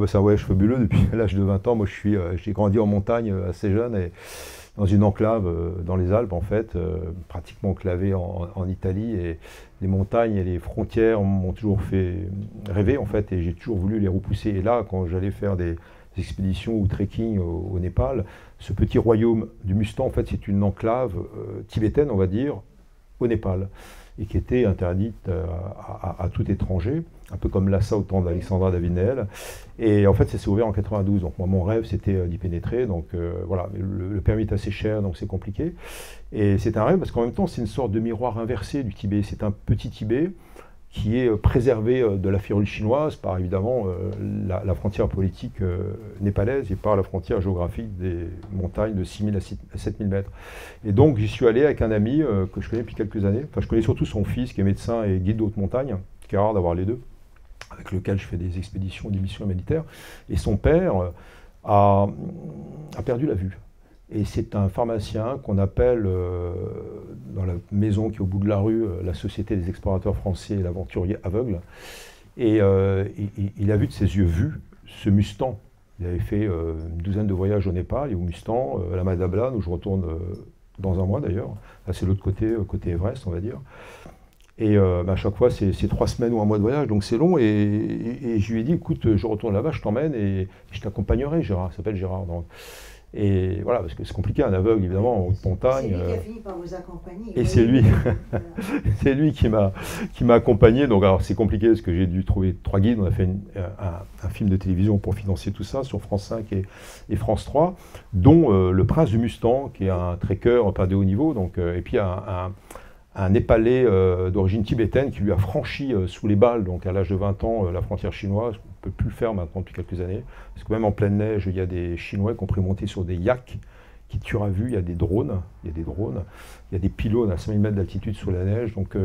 C'est un voyage fabuleux. Depuis l'âge de 20 ans, moi j'ai grandi en montagne assez jeune, et dans une enclave dans les Alpes, en fait, pratiquement enclavée en Italie. Et les montagnes et les frontières m'ont toujours fait rêver, en fait, et j'ai toujours voulu les repousser. Et là, quand j'allais faire des expéditions ou trekking au Népal, ce petit royaume du Mustang, en fait, c'est une enclave tibétaine, on va dire, au Népal, et qui était interdite à tout étranger, un peu comme Lhasa au temps d'Alexandra David-Néel. Et en fait, ça s'est ouvert en 92. Donc moi, mon rêve, c'était d'y pénétrer. Donc voilà, le permis est assez cher, donc c'est compliqué. Et c'est un rêve parce qu'en même temps, c'est une sorte de miroir inversé du Tibet. C'est un petit Tibet qui est préservé de la férule chinoise par évidemment la frontière politique népalaise et par la frontière géographique des montagnes de 6000 à 7000 mètres. Et donc j'y suis allé avec un ami que je connais depuis quelques années. Enfin, je connais surtout son fils qui est médecin et guide de haute montagne, ce qui est rare d'avoir les deux, avec lequel je fais des expéditions, des missions humanitaires. Et son père a perdu la vue. Et c'est un pharmacien qu'on appelle, dans la maison qui est au bout de la rue, la Société des explorateurs français et l'aventurier aveugle. Et il a vu de ses yeux vus ce Mustang. Il avait fait une douzaine de voyages au Népal et au Mustang, à la Madablan, où je retourne dans un mois d'ailleurs. Là, c'est l'autre côté, côté Everest, on va dire. Et à chaque fois, c'est 3 semaines ou un mois de voyage, donc c'est long. Et je lui ai dit, écoute, je retourne là-bas, je t'emmène et je t'accompagnerai, Gérard. Il s'appelle Gérard. Donc. Et voilà, parce que c'est compliqué, un aveugle, évidemment, en haute montagne. C'est lui qui a fini par vous accompagner. Et c'est lui, c'est lui qui m'a accompagné. Donc, alors, c'est compliqué parce que j'ai dû trouver 3 guides. On a fait un film de télévision pour financer tout ça sur France 5 et France 3, dont Le Prince du Mustang, qui est un trekker pas de haut niveau. Donc, et puis, un Népalais d'origine tibétaine qui lui a franchi sous les balles, donc à l'âge de 20 ans, la frontière chinoise. On ne peut plus le faire maintenant depuis quelques années, parce que même en pleine neige, il y a des Chinois qui ont pris monter sur des yaks qui tuent à vue, il y a des drones, il y a des pylônes à 5000 mètres d'altitude sous la neige. Donc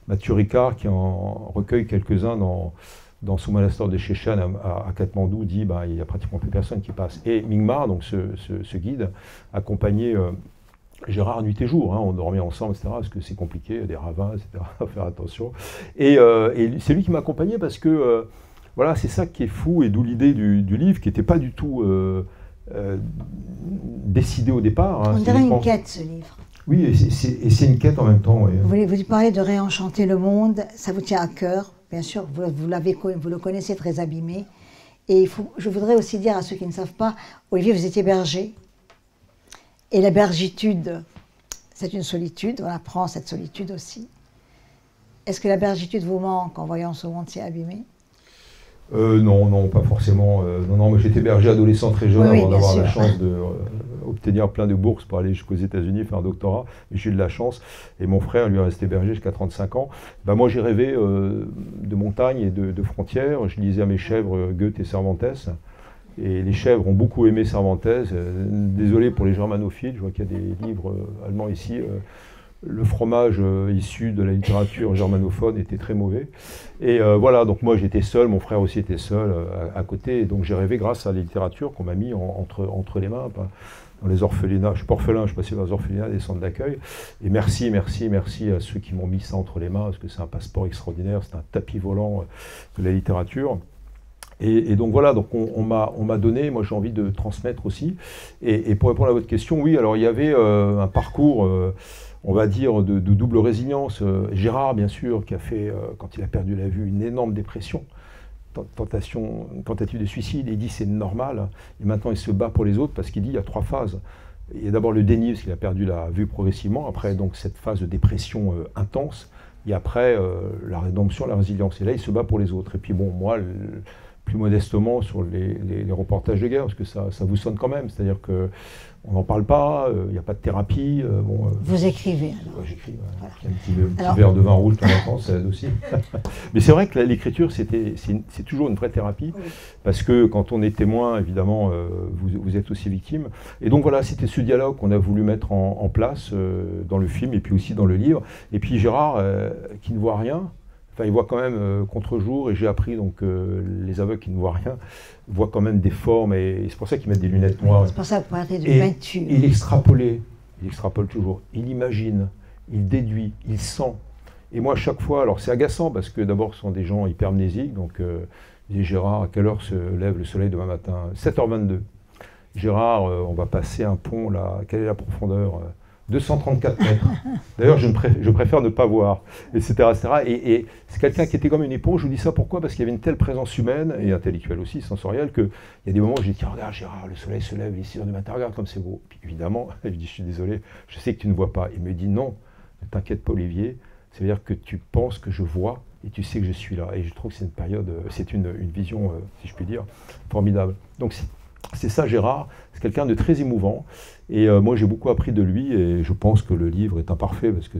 Mathieu Ricard, qui en recueille quelques-uns dans son monastère de Chechan à Katmandou, dit il n'y a pratiquement plus personne qui passe. Et Mingmar, donc ce guide, accompagné Gérard nuit et jour, on dormait ensemble, etc., parce que c'est compliqué, il y a des ravins, etc., à faire attention. Et c'est lui qui m'a accompagné parce que, voilà, c'est ça qui est fou, et d'où l'idée du livre, qui n'était pas du tout décidé au départ. On dirait une quête, ce livre. Oui, et c'est une quête en même temps. Oui. Vous parlez de réenchanter le monde, ça vous tient à cœur, bien sûr, vous le connaissez très abîmé. Et je voudrais aussi dire à ceux qui ne savent pas, Olivier, vous étiez berger. Et la bergitude, c'est une solitude, on apprend cette solitude aussi. Est-ce que la bergitude vous manque en voyant ce monde si abîmé? Non, non, pas forcément. Non, non, mais j'étais berger adolescent très jeune avant d'avoir la chance d'obtenir plein de bourses pour aller jusqu'aux États-Unis faire un doctorat. Mais j'ai eu de la chance. Et mon frère, lui, est resté berger jusqu'à 35 ans. Ben, moi, j'ai rêvé de montagne et de frontières. Je lisais à mes chèvres Goethe et Cervantes. Et les chèvres ont beaucoup aimé Cervantes. Désolé pour les germanophiles, je vois qu'il y a des livres allemands ici. Le fromage issu de la littérature germanophone était très mauvais. Et voilà, donc moi j'étais seul, mon frère aussi était seul à côté. Et donc j'ai rêvé grâce à la littérature qu'on m'a mis entre les mains. Dans les orphelinats, je ne suis pas orphelin, je passais dans les orphelinats, des centres d'accueil. Et merci, merci, merci à ceux qui m'ont mis ça entre les mains, parce que c'est un passeport extraordinaire, c'est un tapis volant de la littérature. Et donc voilà, donc on m'a donné, moi j'ai envie de transmettre aussi. Et pour répondre à votre question, oui, alors il y avait un parcours, on va dire, de double résilience. Gérard, bien sûr, qui a fait, quand il a perdu la vue, une énorme dépression, tentative de suicide. Il dit c'est normal. Et maintenant il se bat pour les autres parce qu'il dit il y a 3 phases. Il y a d'abord le déni, parce qu'il a perdu la vue progressivement. Après, donc cette phase de dépression intense. Et après, la rédemption, la résilience. Et là, il se bat pour les autres. Et puis bon, moi, plus modestement sur les reportages de guerre, parce que ça vous sonne quand même, c'est-à-dire qu'on n'en parle pas, il n'y a pas de thérapie. Vous écrivez alors? Ouais, j'écris, voilà. Un petit verre de vin rouge de temps en temps, ça aide aussi. Mais c'est vrai que l'écriture, c'est toujours une vraie thérapie, oui. Parce que quand on est témoin, évidemment, vous êtes aussi victime. Et donc voilà, c'était ce dialogue qu'on a voulu mettre en place dans le film et puis aussi dans le livre. Et puis Gérard, qui ne voit rien, enfin, il voit quand même contre-jour, et j'ai appris donc les aveugles qui ne voient rien voient quand même des formes, et c'est pour ça qu'ils mettent des lunettes noires. C'est pour ça que vous parlez de peinture. Il extrapole toujours, il imagine, il déduit, il sent. Et moi, à chaque fois, alors c'est agaçant parce que d'abord, ce sont des gens hypermnésiques, donc je dis Gérard, à quelle heure se lève le soleil demain matin? 7h22. Gérard, on va passer un pont là, quelle est la profondeur? 234 mètres. D'ailleurs, je préfère ne pas voir, etc. etc. Et c'est quelqu'un qui était comme une éponge. Je vous dis ça pourquoi? Parce qu'il y avait une telle présence humaine et intellectuelle aussi, sensorielle, qu'il y a des moments où j'ai dit regarde Gérard, le soleil se lève, il est 6h du matin, regarde comme c'est beau. Puis évidemment, je dis je suis désolé, je sais que tu ne vois pas. Il me dit non, ne t'inquiète pas Olivier, ça veut dire que tu penses que je vois et tu sais que je suis là. Et je trouve que c'est une période, c'est une vision, si je puis dire, formidable. Donc c'est ça Gérard, c'est quelqu'un de très émouvant. Et moi, j'ai beaucoup appris de lui, et je pense que le livre est imparfait, parce que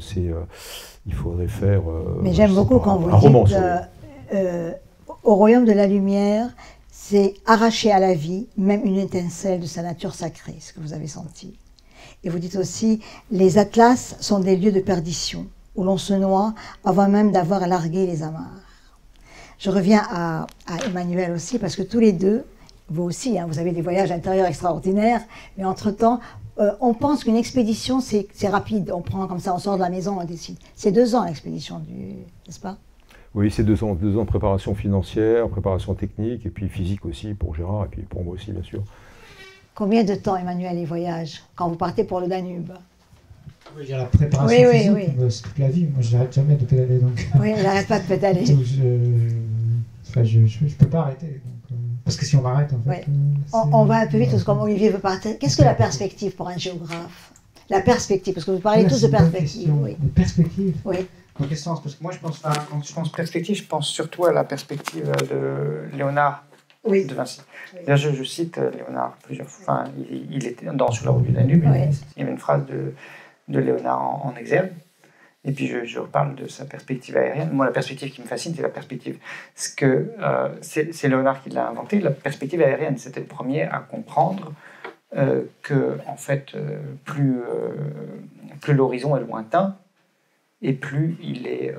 il faudrait faire mais j'aime beaucoup quand vous dites au royaume de la lumière, c'est arracher à la vie, même une étincelle de sa nature sacrée, ce que vous avez senti. Et vous dites aussi, les atlas sont des lieux de perdition, où l'on se noie avant même d'avoir largué les amarres. Je reviens à Emmanuel aussi, parce que tous les deux, vous aussi, hein, vous avez des voyages intérieurs extraordinaires, mais entre-temps, on pense qu'une expédition, c'est rapide. On prend comme ça, on sort de la maison, on décide. C'est 2 ans l'expédition, n'est-ce pas? Oui, c'est 2 ans. 2 ans de préparation financière, préparation technique, et puis physique aussi pour Gérard, et puis pour moi aussi, bien sûr. Combien de temps, Emmanuel, les voyages, quand vous partez pour le Danube? Oui, il y a la préparation physique, c'est toute la vie. Moi, je n'arrête jamais de pédaler. Donc. Oui, il n'arrête pas de pédaler. Donc, je ne peux pas arrêter. Donc, parce que si on m'arrête, en fait... On va un peu vite, parce que comme Olivier veut partir. Qu'est-ce que la perspective pour un géographe? La perspective, parce que vous parlez tous de perspective. Oui. De perspective? Oui. Dans quel sens? Parce que moi, quand je pense perspective, je pense surtout à la perspective de Léonard de Vinci. Oui. Je cite Léonard plusieurs fois. Enfin, il était Sur la route du Danube. Oui. Il y avait une phrase de Léonard en exergue. Et puis je reparle de sa perspective aérienne. Moi, la perspective qui me fascine, c'est la perspective. C'est Léonard qui l'a inventé. La perspective aérienne, c'était le premier à comprendre que, en fait, plus l'horizon est lointain, et plus il est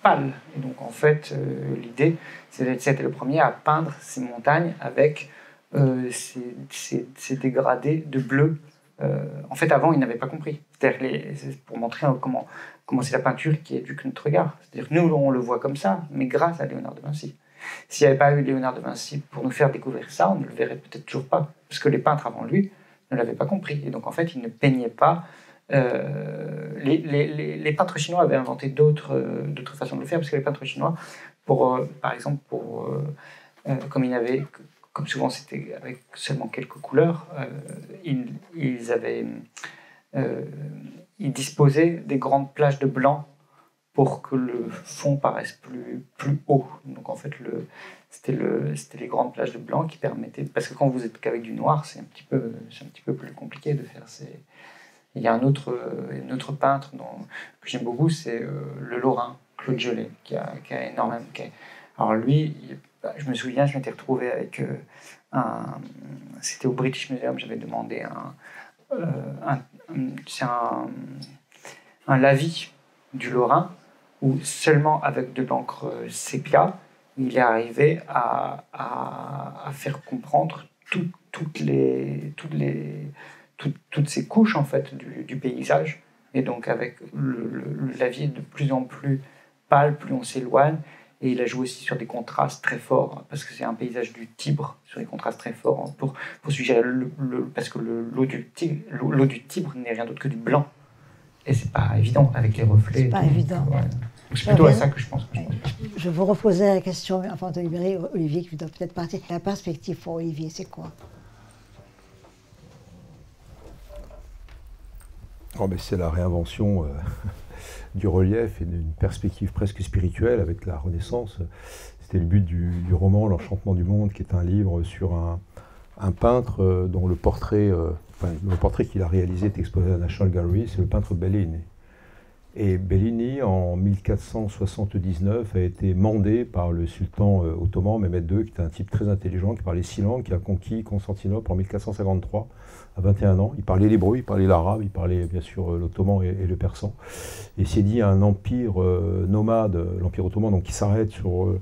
pâle. Et donc, en fait, l'idée, c'était le premier à peindre ces montagnes avec ces dégradés de bleu. En fait, avant, il n'avait pas compris. C'est pour montrer comment c'est la peinture qui éduque notre regard. C'est-à-dire que nous, on le voit comme ça, mais grâce à Léonard de Vinci. S'il n'y avait pas eu Léonard de Vinci pour nous faire découvrir ça, on ne le verrait peut-être toujours pas, parce que les peintres avant lui ne l'avaient pas compris. Et donc, en fait, ils ne peignaient pas. Les peintres chinois avaient inventé d'autres façons de le faire, parce que les peintres chinois, par exemple, comme souvent c'était avec seulement quelques couleurs, ils disposaient des grandes plages de blanc pour que le fond paraisse plus haut. Donc en fait, c'était les grandes plages de blanc qui permettaient... Parce que quand vous êtes qu'avec du noir, c'est un petit peu plus compliqué de faire ces... Il y a un autre peintre que j'aime beaucoup, c'est le Lorrain, Claude Gelée, qui a énormément... Alors lui, je me souviens, je m'étais retrouvé avec c'était au British Museum, j'avais demandé un lavis du Lorrain, où seulement avec de l'encre sépia, il est arrivé à faire comprendre toutes ces couches en fait du paysage. Et donc avec le lavis de plus en plus pâle, plus on s'éloigne. Et il a joué aussi sur des contrastes très forts, parce que c'est un paysage du Tibre, sur des contrastes très forts, pour suggérer parce que l'eau du Tibre n'est rien d'autre que du blanc. Et c'est pas évident avec les reflets. C'est pas évident. Ouais. C'est plutôt à ça que je pense. Je vous reposais la question, avant de libérer Olivier, qui doit peut-être partir. La perspective pour Olivier, c'est quoi? C'est la réinvention du relief et d'une perspective presque spirituelle avec la Renaissance. C'était le but du roman L'Enchantement du Monde, qui est un livre sur un peintre dont le portrait qu'il a réalisé est exposé à la National Gallery, c'est le peintre Bellini. Et Bellini, en 1479, a été mandé par le sultan ottoman Mehmed II, qui était un type très intelligent, qui parlait 6 langues, qui a conquis Constantinople en 1453, à 21 ans. Il parlait l'hébreu, il parlait l'arabe, il parlait bien sûr l'ottoman et le persan. Et s'est dit un empire nomade, l'empire ottoman, donc qui s'arrête sur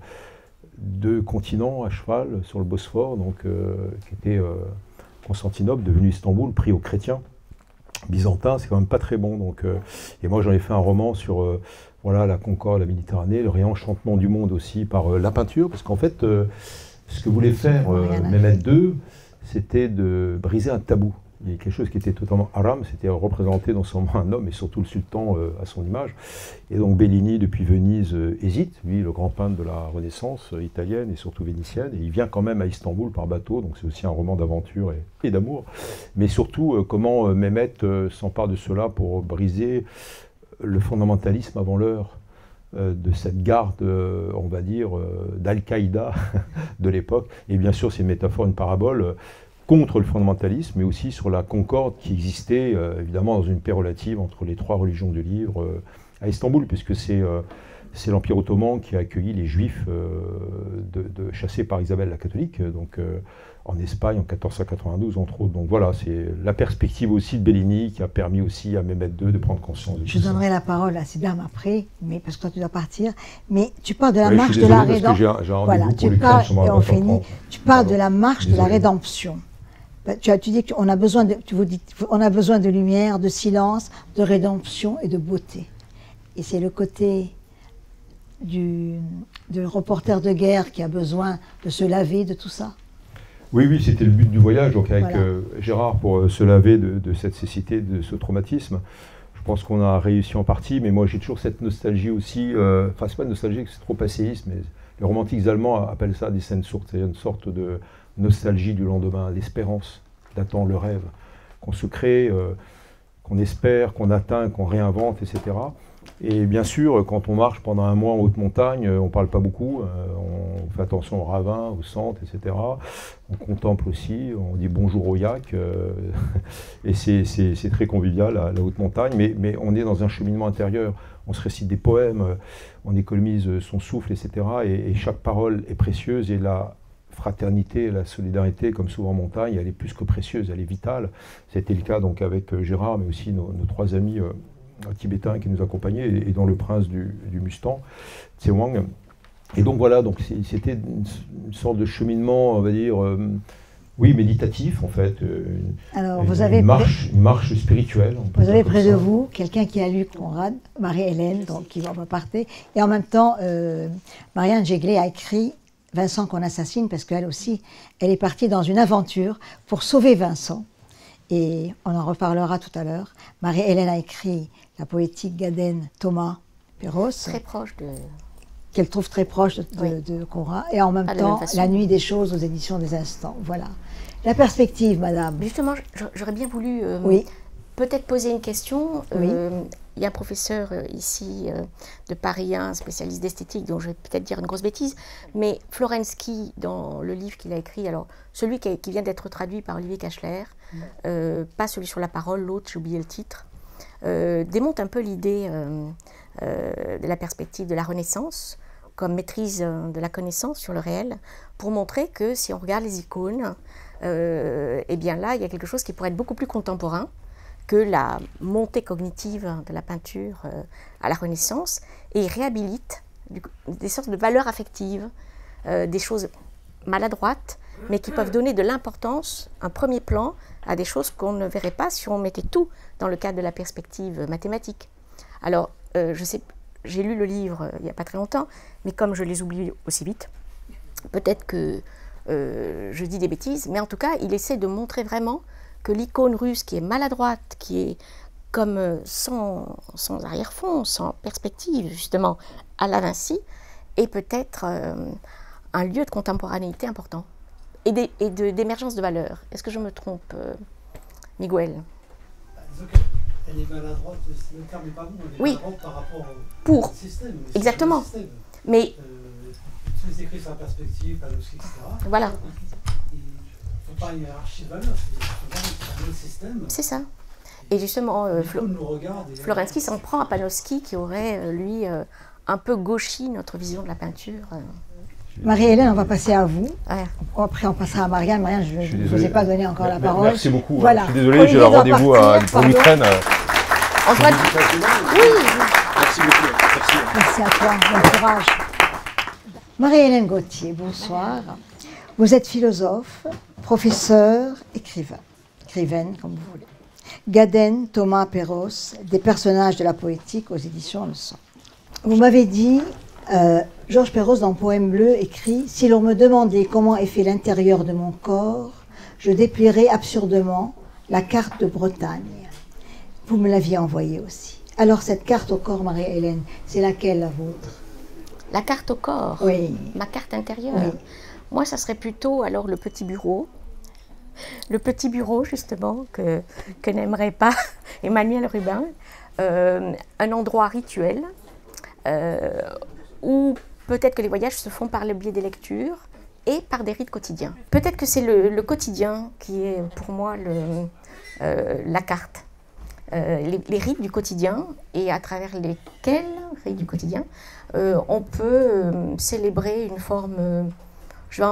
2 continents à cheval, sur le Bosphore, donc qui était Constantinople, devenu Istanbul, pris aux chrétiens. Byzantin, c'est quand même pas très bon. Donc, et moi, j'en ai fait un roman sur la Concorde, la Méditerranée, le réenchantement du monde aussi par la peinture, parce qu'en fait, ce que voulait faire Mehmed II, c'était de briser un tabou. Il y a quelque chose qui était totalement haram, c'était représenter non seulement un homme, mais surtout le sultan à son image. Et donc Bellini, depuis Venise, hésite, lui, le grand peintre de la Renaissance italienne et surtout vénitienne, et il vient quand même à Istanbul par bateau, donc c'est aussi un roman d'aventure et d'amour. Mais surtout, comment Mehmet s'empare de cela pour briser le fondamentalisme avant l'heure de cette garde, on va dire, d'Al-Qaïda de l'époque. Et bien sûr, c'est une métaphore, une parabole, contre le fondamentalisme, mais aussi sur la concorde qui existait, évidemment, dans une paix relative entre les 3 religions du livre à Istanbul, puisque c'est l'Empire ottoman qui a accueilli les Juifs chassés par Isabelle la catholique, donc en Espagne en 1492, entre autres. Donc voilà, c'est la perspective aussi de Bellini qui a permis aussi à Mehmed II de prendre conscience de tout ça. Je donnerai la parole à Sidam après, mais parce que toi tu dois partir. Mais tu parles de la marche de la rédemption. Voilà, tu parles, et on finit. Tu parles de la marche de la rédemption. Tu dis qu'on a besoin de lumière, de silence, de rédemption et de beauté. Et c'est le côté du reporter de guerre qui a besoin de se laver de tout ça. Oui, c'était le but du voyage, donc avec Gérard, pour se laver de cette cécité, de ce traumatisme. Je pense qu'on a réussi en partie, mais moi j'ai toujours cette nostalgie aussi, enfin c'est pas une nostalgie, c'est trop passéiste, mais les romantiques allemands appellent ça des Sehnsucht, c'est une sorte de nostalgie du lendemain, l'espérance d'attendre le rêve, qu'on se crée, qu'on espère, qu'on atteint, qu'on réinvente, etc. Et bien sûr, quand on marche pendant un mois en haute montagne, on ne parle pas beaucoup, on fait attention aux ravins, aux sentes, etc. On contemple aussi, on dit bonjour au yak, et c'est très convivial, la haute montagne, mais on est dans un cheminement intérieur. On se récite des poèmes, on économise son souffle, etc. Et chaque parole est précieuse, et la fraternité, la solidarité, comme souvent en montagne, elle est plus que précieuse, elle est vitale. C'était le cas donc avec Gérard, mais aussi nos 3 amis tibétains qui nous accompagnaient, et dont le prince du Mustang, Tsewang. Et donc voilà, donc c'était une sorte de cheminement, on va dire, méditatif en fait. Alors, une marche spirituelle. Vous avez près de vous quelqu'un qui a lu Conrad, Marie-Hélène, donc qui va partir, et en même temps, Marianne Jéglé a écrit Vincent qu'on assassine, parce qu'elle aussi, elle est partie dans une aventure pour sauver Vincent. Et on en reparlera tout à l'heure. Marie-Hélène a écrit la poétique Gaden Thomas Perros. Très proche de... Qu'elle trouve très proche de Conrad. Et en même temps, La nuit des choses aux éditions des Instants. Voilà. La perspective, madame. Justement, j'aurais bien voulu peut-être poser une question. il y a un professeur ici de Paris 1, spécialiste d'esthétique, dont je vais peut-être dire une grosse bêtise, mais Florensky, dans le livre qu'il a écrit, alors celui qui vient d'être traduit par Olivier Cachler, pas celui sur la parole, l'autre, j'ai oublié le titre, démonte un peu l'idée de la perspective de la Renaissance, comme maîtrise de la connaissance sur le réel, pour montrer que si on regarde les icônes, eh bien là, il y a quelque chose qui pourrait être beaucoup plus contemporain que la montée cognitive de la peinture à la Renaissance, et il réhabilite des sortes de valeurs affectives, des choses maladroites, mais qui peuvent donner de l'importance, un premier plan, à des choses qu'on ne verrait pas si on mettait tout dans le cadre de la perspective mathématique. Alors, je sais, j'ai lu le livre il n'y a pas très longtemps, mais comme je les oublie aussi vite, peut-être que je dis des bêtises, mais en tout cas, il essaie de montrer vraiment que l'icône russe qui est maladroite, qui est comme sans arrière-fond, sans perspective, justement, à la Vinci, est peut-être un lieu de contemporanéité important et d'émergence de valeurs. Est-ce que je me trompe, Miguel? Elle est maladroite, le terme n'est pas bon, elle est oui. maladroite par rapport au système. Exactement. Système. Mais tous les écrits sur la perspective, Panofsky, etc. Voilà. Il ne faut pas une hiérarchie de valeurs, c'est un autre système. C'est ça. Et justement, Florensky s'en prend à Panofsky qui aurait, lui, un peu gauchi notre vision de la peinture. Marie-Hélène, on va passer à vous. Ouais. Après, on passera à Marianne. Marianne, je ne vous ai pas donné encore la parole. Merci beaucoup. Voilà. Je suis désolé, j'ai un rendez-vous pour l'Ukraine. Oui. Merci beaucoup. Merci à toi. Bon courage. Marie-Hélène Gauthier, bonsoir. Vous êtes philosophe, professeur, écrivaine, comme vous voulez. Gaden, Thomas Perros, des personnages de la poétique aux éditions Le Sang. Vous m'avez dit, Georges Perros dans Poème bleu écrit « Si l'on me demandait comment est fait l'intérieur de mon corps, je déplierais absurdement la carte de Bretagne. » Vous me l'aviez envoyée aussi. Alors cette carte au corps, Marie-Hélène, c'est laquelle la vôtre? La carte au corps, oui. Ma carte intérieure. Oui. Moi, ça serait plutôt alors le petit bureau. Le petit bureau, justement, que n'aimerait pas Emmanuel Rubin. Un endroit rituel où peut-être que les voyages se font par le biais des lectures et par des rites quotidiens. Peut-être que c'est le quotidien qui est pour moi la carte. Les rites du quotidien et à travers lesquels, rites du quotidien, on peut célébrer une forme, je vais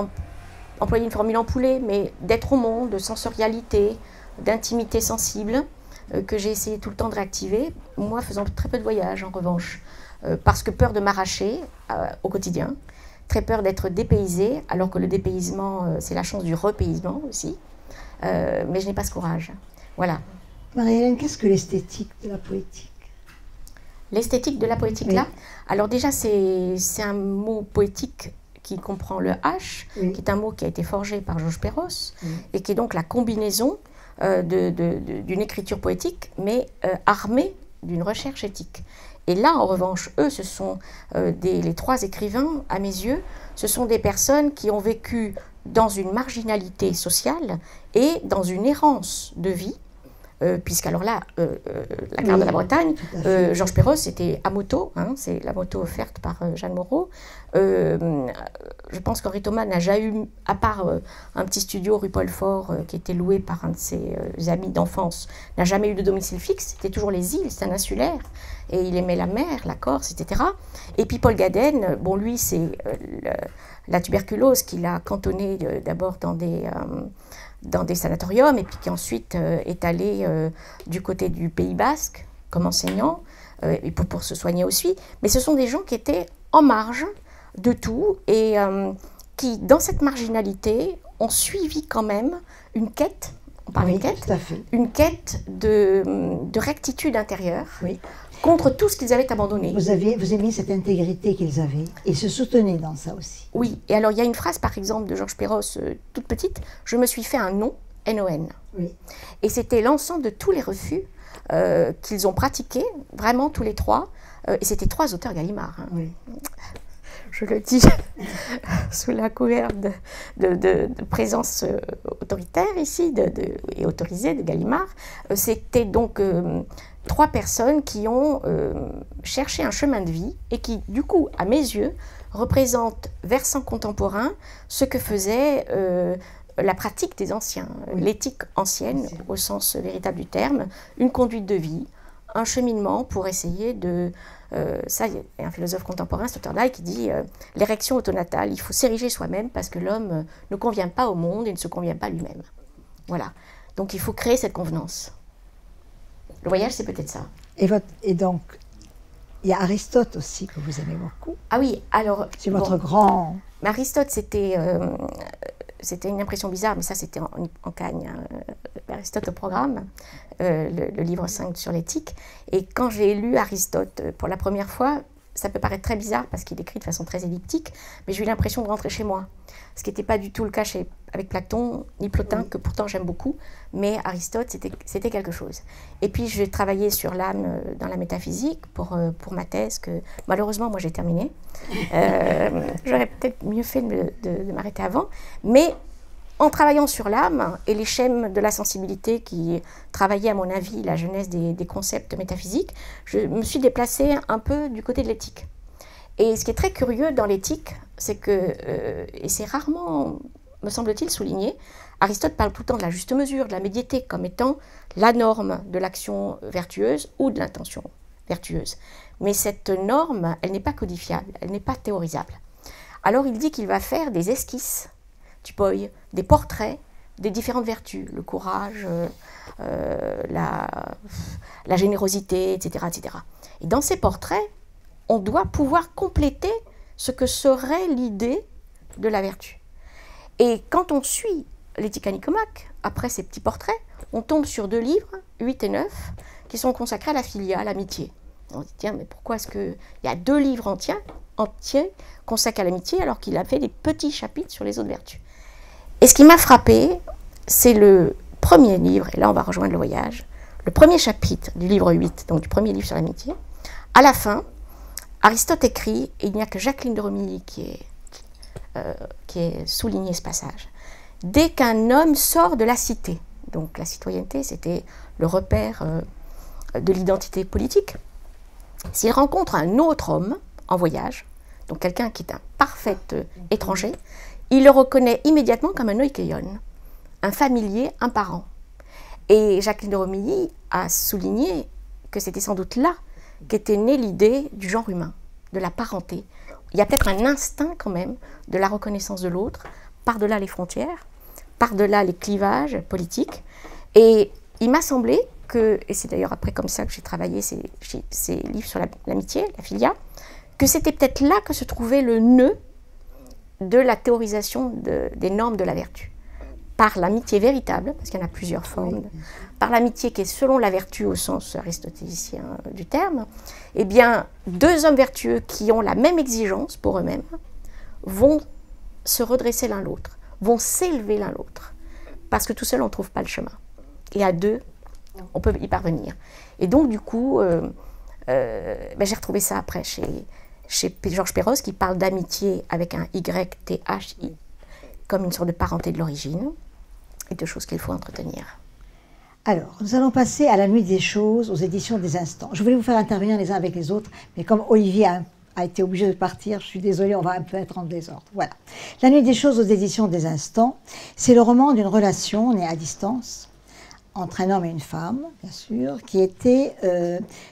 employer une formule empoulée, mais d'être au monde, de sensorialité, d'intimité sensible, que j'ai essayé tout le temps de réactiver, moi faisant très peu de voyages en revanche, parce que peur de m'arracher au quotidien, très peur d'être dépaysée, alors que le dépaysement, c'est la chance du repaysement aussi, mais je n'ai pas ce courage. Voilà. Marie-Hélène, qu'est-ce que l'esthétique de la poétique? L'esthétique de la poétique, oui. Là, alors déjà, c'est un mot poétique qui comprend le H, oui. Qui est un mot qui a été forgé par Georges Perros, oui. Et qui est donc la combinaison d'une écriture poétique, mais armée d'une recherche éthique. Et là, en revanche, eux, ce sont les trois écrivains, à mes yeux, ce sont des personnes qui ont vécu dans une marginalité sociale et dans une errance de vie, puisqu'alors là, la carte de la Bretagne, Georges Perros, c'était à moto, hein, c'est la moto offerte par Jeanne Moreau. Je pense qu'Henri Thomas n'a jamais eu, à part un petit studio rue Paul Fort qui était loué par un de ses amis d'enfance, n'a jamais eu de domicile fixe, c'était toujours les îles, c'est un insulaire, et il aimait la mer, la Corse, etc. Et puis Paul Gaden, bon lui c'est la tuberculose qui l'a cantonné d'abord dans des sanatoriums, et puis qui ensuite est allé du côté du Pays Basque comme enseignant, et pour se soigner aussi. Mais ce sont des gens qui étaient en marge de tout, et qui, dans cette marginalité, ont suivi quand même une quête, on parle de quête, une quête de rectitude intérieure, oui. Contre tout ce qu'ils avaient abandonné. Vous aimiez cette intégrité qu'ils avaient, et se soutenaient dans ça aussi. Oui, et alors il y a une phrase par exemple de Georges Perros, toute petite, « Je me suis fait un nom, N-O-N ». Oui. Et c'était l'ensemble de tous les refus qu'ils ont pratiqués, vraiment tous les trois, et c'était trois auteurs Gallimard. Hein. Oui. Je le dis sous la couvert de présence autoritaire ici, et autorisée de Gallimard. C'était donc 3 personnes qui ont cherché un chemin de vie et qui, du coup, à mes yeux, représentent, versant contemporain, ce que faisait la pratique des anciens, l'éthique ancienne, au sens véritable du terme, une conduite de vie, un cheminement pour essayer de... ça, il y a un philosophe contemporain, Sloterdijk, qui dit l'érection autonatale, il faut s'ériger soi-même parce que l'homme ne convient pas au monde et ne se convient pas lui-même. Voilà. Donc il faut créer cette convenance. Le voyage, c'est peut-être ça. Et donc, il y a Aristote aussi que vous aimez beaucoup. Ah oui, alors... C'est votre grand... Mais Aristote, c'était une impression bizarre, mais ça, c'était en Cagne. Aristote au programme, le livre 5 sur l'éthique. Et quand j'ai lu Aristote pour la première fois, ça peut paraître très bizarre parce qu'il écrit de façon très elliptique, mais j'ai eu l'impression de rentrer chez moi. Ce qui n'était pas du tout le cas avec Platon, ni Plotin, que pourtant j'aime beaucoup, mais Aristote, c'était quelque chose. Et puis j'ai travaillé sur l'âme dans la métaphysique pour ma thèse, que malheureusement moi j'ai terminée. J'aurais peut-être mieux fait de m'arrêter avant, mais en travaillant sur l'âme et les schèmes de la sensibilité qui travaillaient à mon avis la genèse des concepts métaphysiques, je me suis déplacée un peu du côté de l'éthique. Et ce qui est très curieux dans l'éthique, c'est que, et c'est rarement, me semble-t-il, souligné, Aristote parle tout le temps de la juste mesure, de la médiété comme étant la norme de l'action vertueuse ou de l'intention vertueuse. Mais cette norme, elle n'est pas codifiable, elle n'est pas théorisable. Alors il dit qu'il va faire des esquisses, des portraits des différentes vertus, le courage, la générosité, etc., etc. Et dans ces portraits, on doit pouvoir compléter ce que serait l'idée de la vertu. Et quand on suit l'éthique à Nicomaque, après ces petits portraits, on tombe sur 2 livres, 8 et 9, qui sont consacrés à la philia, à l'amitié. On se dit, tiens, mais pourquoi est-ce qu'il y a 2 livres entiers consacrés à l'amitié alors qu'il a fait des petits chapitres sur les autres vertus? Et ce qui m'a frappé, c'est le premier livre, et là on va rejoindre le voyage, le premier chapitre du livre 8, donc du premier livre sur l'amitié. À la fin, Aristote écrit, et il n'y a que Jacqueline de Romilly qui est souligné ce passage. Dès qu'un homme sort de la cité, donc la citoyenneté, c'était le repère de l'identité politique, s'il rencontre un autre homme en voyage, donc quelqu'un qui est un parfait étranger, il le reconnaît immédiatement comme un oikeion, un familier, un parent. Et Jacqueline de Romilly a souligné que c'était sans doute là qu'était née l'idée du genre humain, de la parenté. Il y a peut-être un instinct quand même de la reconnaissance de l'autre, par-delà les frontières, par-delà les clivages politiques. Et il m'a semblé que, et c'est d'ailleurs après comme ça que j'ai travaillé ces livres sur l'amitié, la philia, que c'était peut-être là que se trouvait le nœud de la théorisation des normes de la vertu. Par l'amitié véritable, parce qu'il y en a plusieurs formes, par l'amitié qui est selon la vertu au sens aristotélicien du terme, eh bien, 2 hommes vertueux qui ont la même exigence pour eux-mêmes vont se redresser l'un l'autre, vont s'élever l'un l'autre, parce que tout seul on ne trouve pas le chemin. Et à 2, on peut y parvenir. Et donc du coup, j'ai retrouvé ça après chez Georges Perros, qui parle d'amitié avec un Y-T-H-I, comme une sorte de parenté de l'origine, et de choses qu'il faut entretenir. Alors, nous allons passer à La Nuit des choses, aux éditions des Instants. Je voulais vous faire intervenir les uns avec les autres, mais comme Olivier a été obligé de partir, je suis désolée, on va un peu être en désordre. Voilà. La Nuit des choses aux éditions des Instants, c'est le roman d'une relation née à distance, entre un homme et une femme, bien sûr, qui était...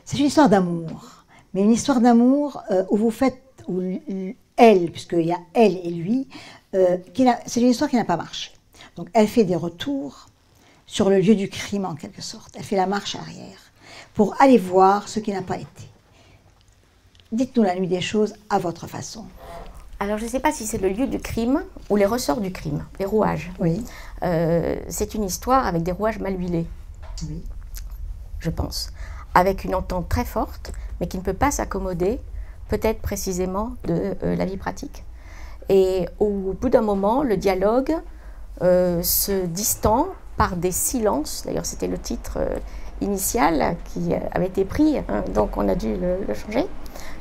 c'est une histoire d'amour, mais une histoire d'amour où elle, puisqu'il y a elle et lui, c'est une histoire qui n'a pas marché. Donc elle fait des retours sur le lieu du crime en quelque sorte. Elle fait la marche arrière pour aller voir ce qui n'a pas été. Dites-nous La Nuit des choses à votre façon. Alors je ne sais pas si c'est le lieu du crime ou les ressorts du crime, les rouages. Oui. C'est une histoire avec des rouages mal huilés, Oui. je pense, avec une entente très forte, mais qui ne peut pas s'accommoder peut-être précisément de la vie pratique. Et au bout d'un moment, le dialogue se distend par des silences. D'ailleurs, c'était le titre initial qui avait été pris, hein, donc on a dû le changer.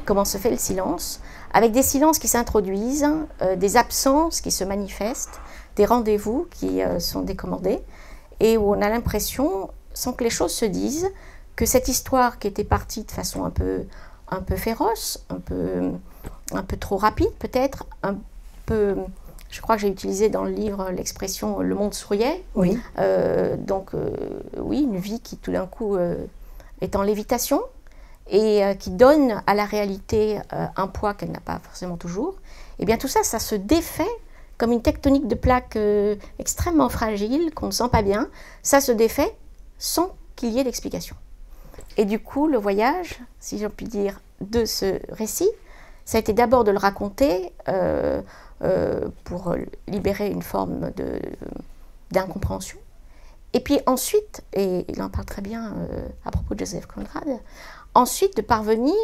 Comment se fait le silence? Avec des silences qui s'introduisent, des absences qui se manifestent, des rendez-vous qui sont décommandés, et où on a l'impression, sans que les choses se disent, que cette histoire qui était partie de façon un peu féroce, un peu trop rapide peut-être, un peu... Je crois que j'ai utilisé dans le livre l'expression « le monde souriait ». Oui. Oui, une vie qui tout d'un coup est en lévitation et qui donne à la réalité un poids qu'elle n'a pas forcément toujours. Et bien tout ça, ça se défait comme une tectonique de plaques extrêmement fragile, qu'on ne sent pas bien. Ça se défait sans qu'il y ait d'explication. Et du coup, le voyage, si j'en puis dire, de ce récit, ça a été d'abord de le raconter pour libérer une forme d'incompréhension. Et puis ensuite, et il en parle très bien à propos de Joseph Conrad, ensuite de parvenir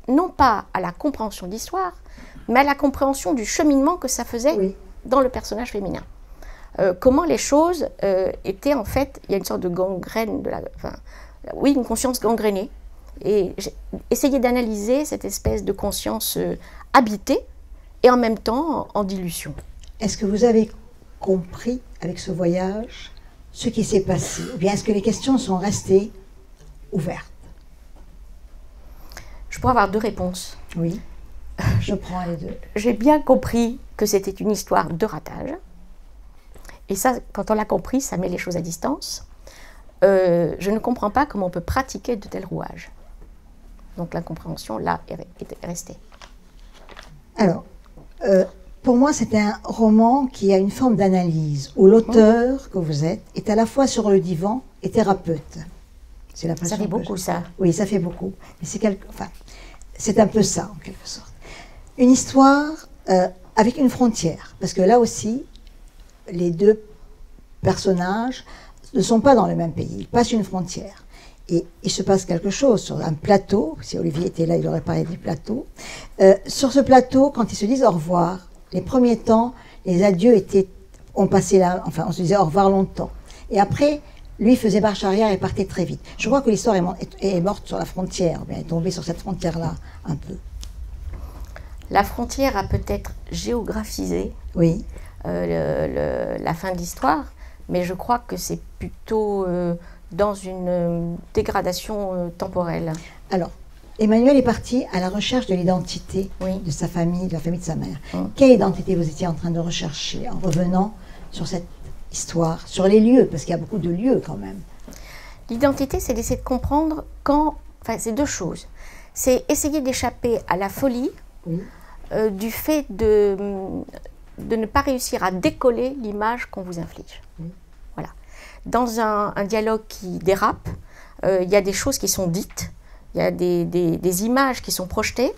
non pas à la compréhension de l'histoire, mais à la compréhension du cheminement que ça faisait dans le personnage féminin. Comment les choses étaient en fait, il y a une sorte de gangrène, une conscience gangrénée. Et j'ai essayé d'analyser cette espèce de conscience habitée et en même temps en dilution. Est-ce que vous avez compris avec ce voyage ce qui s'est passé? Ou bien est-ce que les questions sont restées ouvertes? Je pourrais avoir deux réponses. Oui, je prends les deux. J'ai bien compris que c'était une histoire de ratage. Et ça, quand on l'a compris, ça met les choses à distance. Je ne comprends pas comment on peut pratiquer de tels rouages. Donc l'incompréhension, là, est restée. Alors, pour moi, c'est un roman qui a une forme d'analyse, où l'auteur que vous êtes est à la fois sur le divan et thérapeute. C'est l'impression ça fait que beaucoup, ça. Oui, ça fait beaucoup. Mais c'est un peu ça, en quelque sorte. Une histoire avec une frontière, parce que là aussi, les deux personnages ne sont pas dans le même pays, ils passent une frontière. Et il se passe quelque chose sur un plateau, si Olivier était là, il aurait parlé du plateau. Sur ce plateau, quand ils se disent au revoir, les premiers temps, les adieux on passait là, enfin on se disait au revoir longtemps. Et après, lui faisait marche arrière et partait très vite. Je crois que l'histoire est morte sur la frontière, elle est tombée sur cette frontière-là un peu. La frontière a peut-être géographisé la fin de l'histoire, mais je crois que c'est plutôt dans une dégradation temporelle. Alors, Emmanuel est parti à la recherche de l'identité de sa famille, de la famille de sa mère. Quelle identité vous étiez en train de rechercher en revenant sur cette histoire, sur les lieux, parce qu'il y a beaucoup de lieux quand même? L'identité, c'est d'essayer de comprendre c'est deux choses. C'est essayer d'échapper à la folie du fait de ne pas réussir à décoller l'image qu'on vous inflige. Voilà. Dans un dialogue qui dérape, il y a des choses qui sont dites, il y a des images qui sont projetées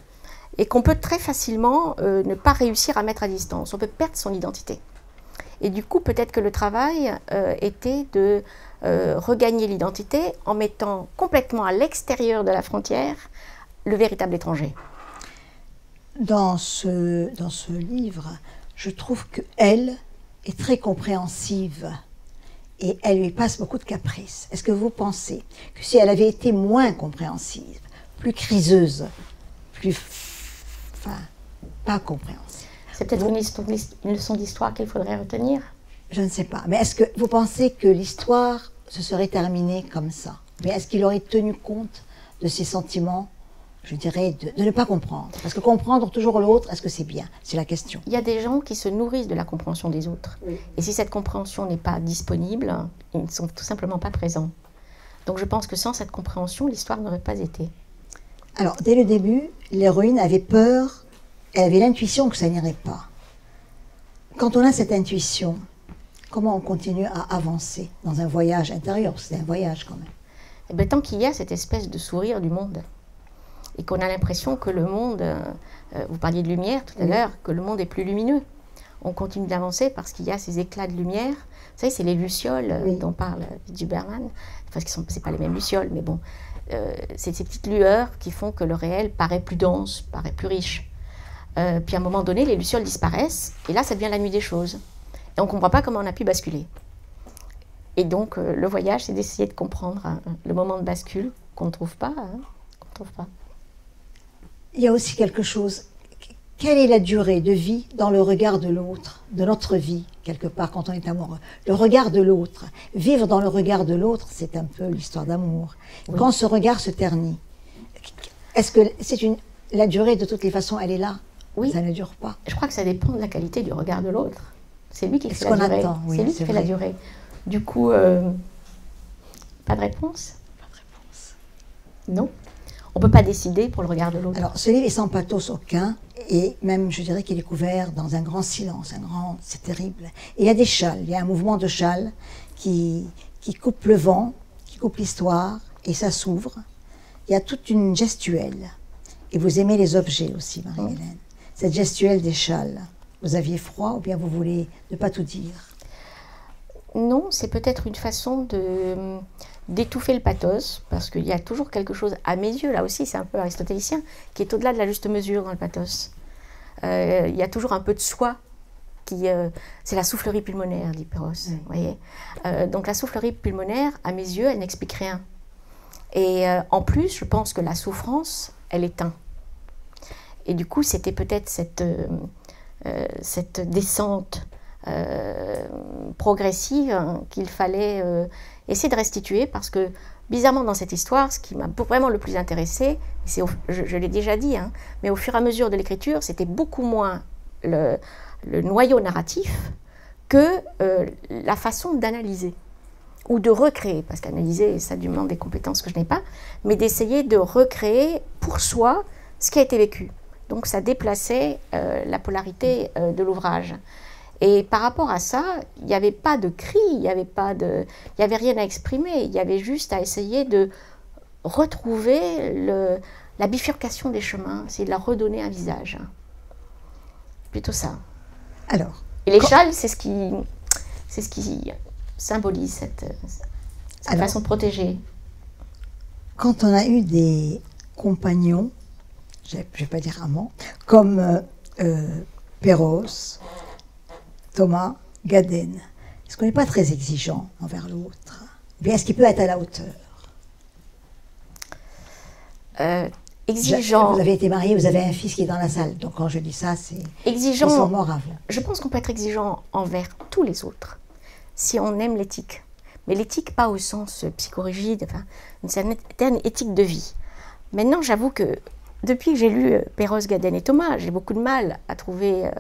et qu'on peut très facilement ne pas réussir à mettre à distance. On peut perdre son identité. Et du coup, peut-être que le travail était de regagner l'identité en mettant complètement à l'extérieur de la frontière le véritable étranger. Dans ce livre, je trouve qu'elle est très compréhensive et elle lui passe beaucoup de caprices. Est-ce que vous pensez que si elle avait été moins compréhensive, plus criseuse, pas compréhensive? C'est peut-être une leçon d'histoire qu'il faudrait retenir. Je ne sais pas. Mais est-ce que vous pensez que l'histoire se serait terminée comme ça? Mais est-ce qu'il aurait tenu compte de ses sentiments, je dirais, de ne pas comprendre? Parce que comprendre toujours l'autre, est-ce que c'est bien? C'est la question. Il y a des gens qui se nourrissent de la compréhension des autres. Et si cette compréhension n'est pas disponible, ils ne sont tout simplement pas présents. Donc je pense que sans cette compréhension, l'histoire n'aurait pas été. Alors, dès le début, l'héroïne avait peur, elle avait l'intuition que ça n'irait pas. Quand on a cette intuition, comment on continue à avancer dans un voyage intérieur? C'est un voyage quand même. Eh bien, tant qu'il y a cette espèce de sourire du monde, et qu'on a l'impression que le monde, vous parliez de lumière tout à l'heure, que le monde est plus lumineux. On continue d'avancer parce qu'il y a ces éclats de lumière. Vous savez, c'est les lucioles dont parle Zuberman. Enfin, c'est pas les mêmes lucioles, mais bon. C'est ces petites lueurs qui font que le réel paraît plus dense, paraît plus riche. Puis à un moment donné, les lucioles disparaissent, et là, ça devient la nuit des choses. Et on ne comprend pas comment on a pu basculer. Et donc, le voyage, c'est d'essayer de comprendre le moment de bascule qu'on ne trouve pas. Il y a aussi quelque chose quelle est la durée de vie dans le regard de l'autre, de notre vie, quelque part, quand on est amoureux? Le regard de l'autre. Vivre dans le regard de l'autre, c'est un peu l'histoire d'amour. Oui. Quand ce regard se ternit, est-ce que la durée, de toutes les façons, elle est là? Oui. Ça ne dure pas. Je crois que ça dépend de la qualité du regard de l'autre. C'est lui qui fait la durée. Oui, c'est lui qui fait la durée. Du coup, pas de réponse? Pas de réponse. Non. On ne peut pas décider pour le regard de l'autre. Alors, ce livre est sans pathos aucun, et même, je dirais qu'il est couvert dans un grand silence, c'est terrible. Et il y a des châles, il y a un mouvement de châles qui coupe le vent, qui coupe l'histoire, et ça s'ouvre. Il y a toute une gestuelle. Et vous aimez les objets aussi, Marie-Hélène. Cette gestuelle des châles, vous aviez froid ou bien vous voulez ne pas tout dire? Non, c'est peut-être une façon d'étouffer le pathos, parce qu'il y a toujours quelque chose, à mes yeux, là aussi, c'est un peu aristotélicien, qui est au-delà de la juste mesure dans le pathos. Il y a toujours un peu de soi, c'est la soufflerie pulmonaire, dit Perros. Vous voyez. Donc la soufflerie pulmonaire, à mes yeux, elle n'explique rien. Et en plus, je pense que la souffrance, elle éteint. Et du coup, c'était peut-être cette descente progressive qu'il fallait essayer de restituer, parce que bizarrement dans cette histoire, ce qui m'a vraiment le plus intéressé, je l'ai déjà dit, mais au fur et à mesure de l'écriture, c'était beaucoup moins le noyau narratif que la façon d'analyser ou de recréer, parce qu'analyser, ça demande des compétences que je n'ai pas, mais d'essayer de recréer pour soi ce qui a été vécu. Donc ça déplaçait la polarité de l'ouvrage. Et par rapport à ça, il n'y avait pas de cri, il n'y avait rien à exprimer, il y avait juste à essayer de retrouver la bifurcation des chemins, c'est de leur redonner un visage. Plutôt ça. Alors, et les châles, c'est ce qui symbolise cette façon de protéger. Quand on a eu des compagnons, je ne vais pas dire amants, comme Perros, Thomas, Gaden, est-ce qu'on n'est pas très exigeant envers l'autre? Ou bien est-ce qu'il peut être à la hauteur? Exigeant. Vous avez été marié, vous avez un fils qui est dans la salle, donc quand je dis ça, c'est exigeant. Ils sont morts avant. Je pense qu'on peut être exigeant envers tous les autres, si on aime l'éthique. Mais l'éthique, pas au sens psychorigide, enfin, une certaine éthique de vie. Maintenant, j'avoue que depuis que j'ai lu Perros, Gaden et Thomas, j'ai beaucoup de mal à trouver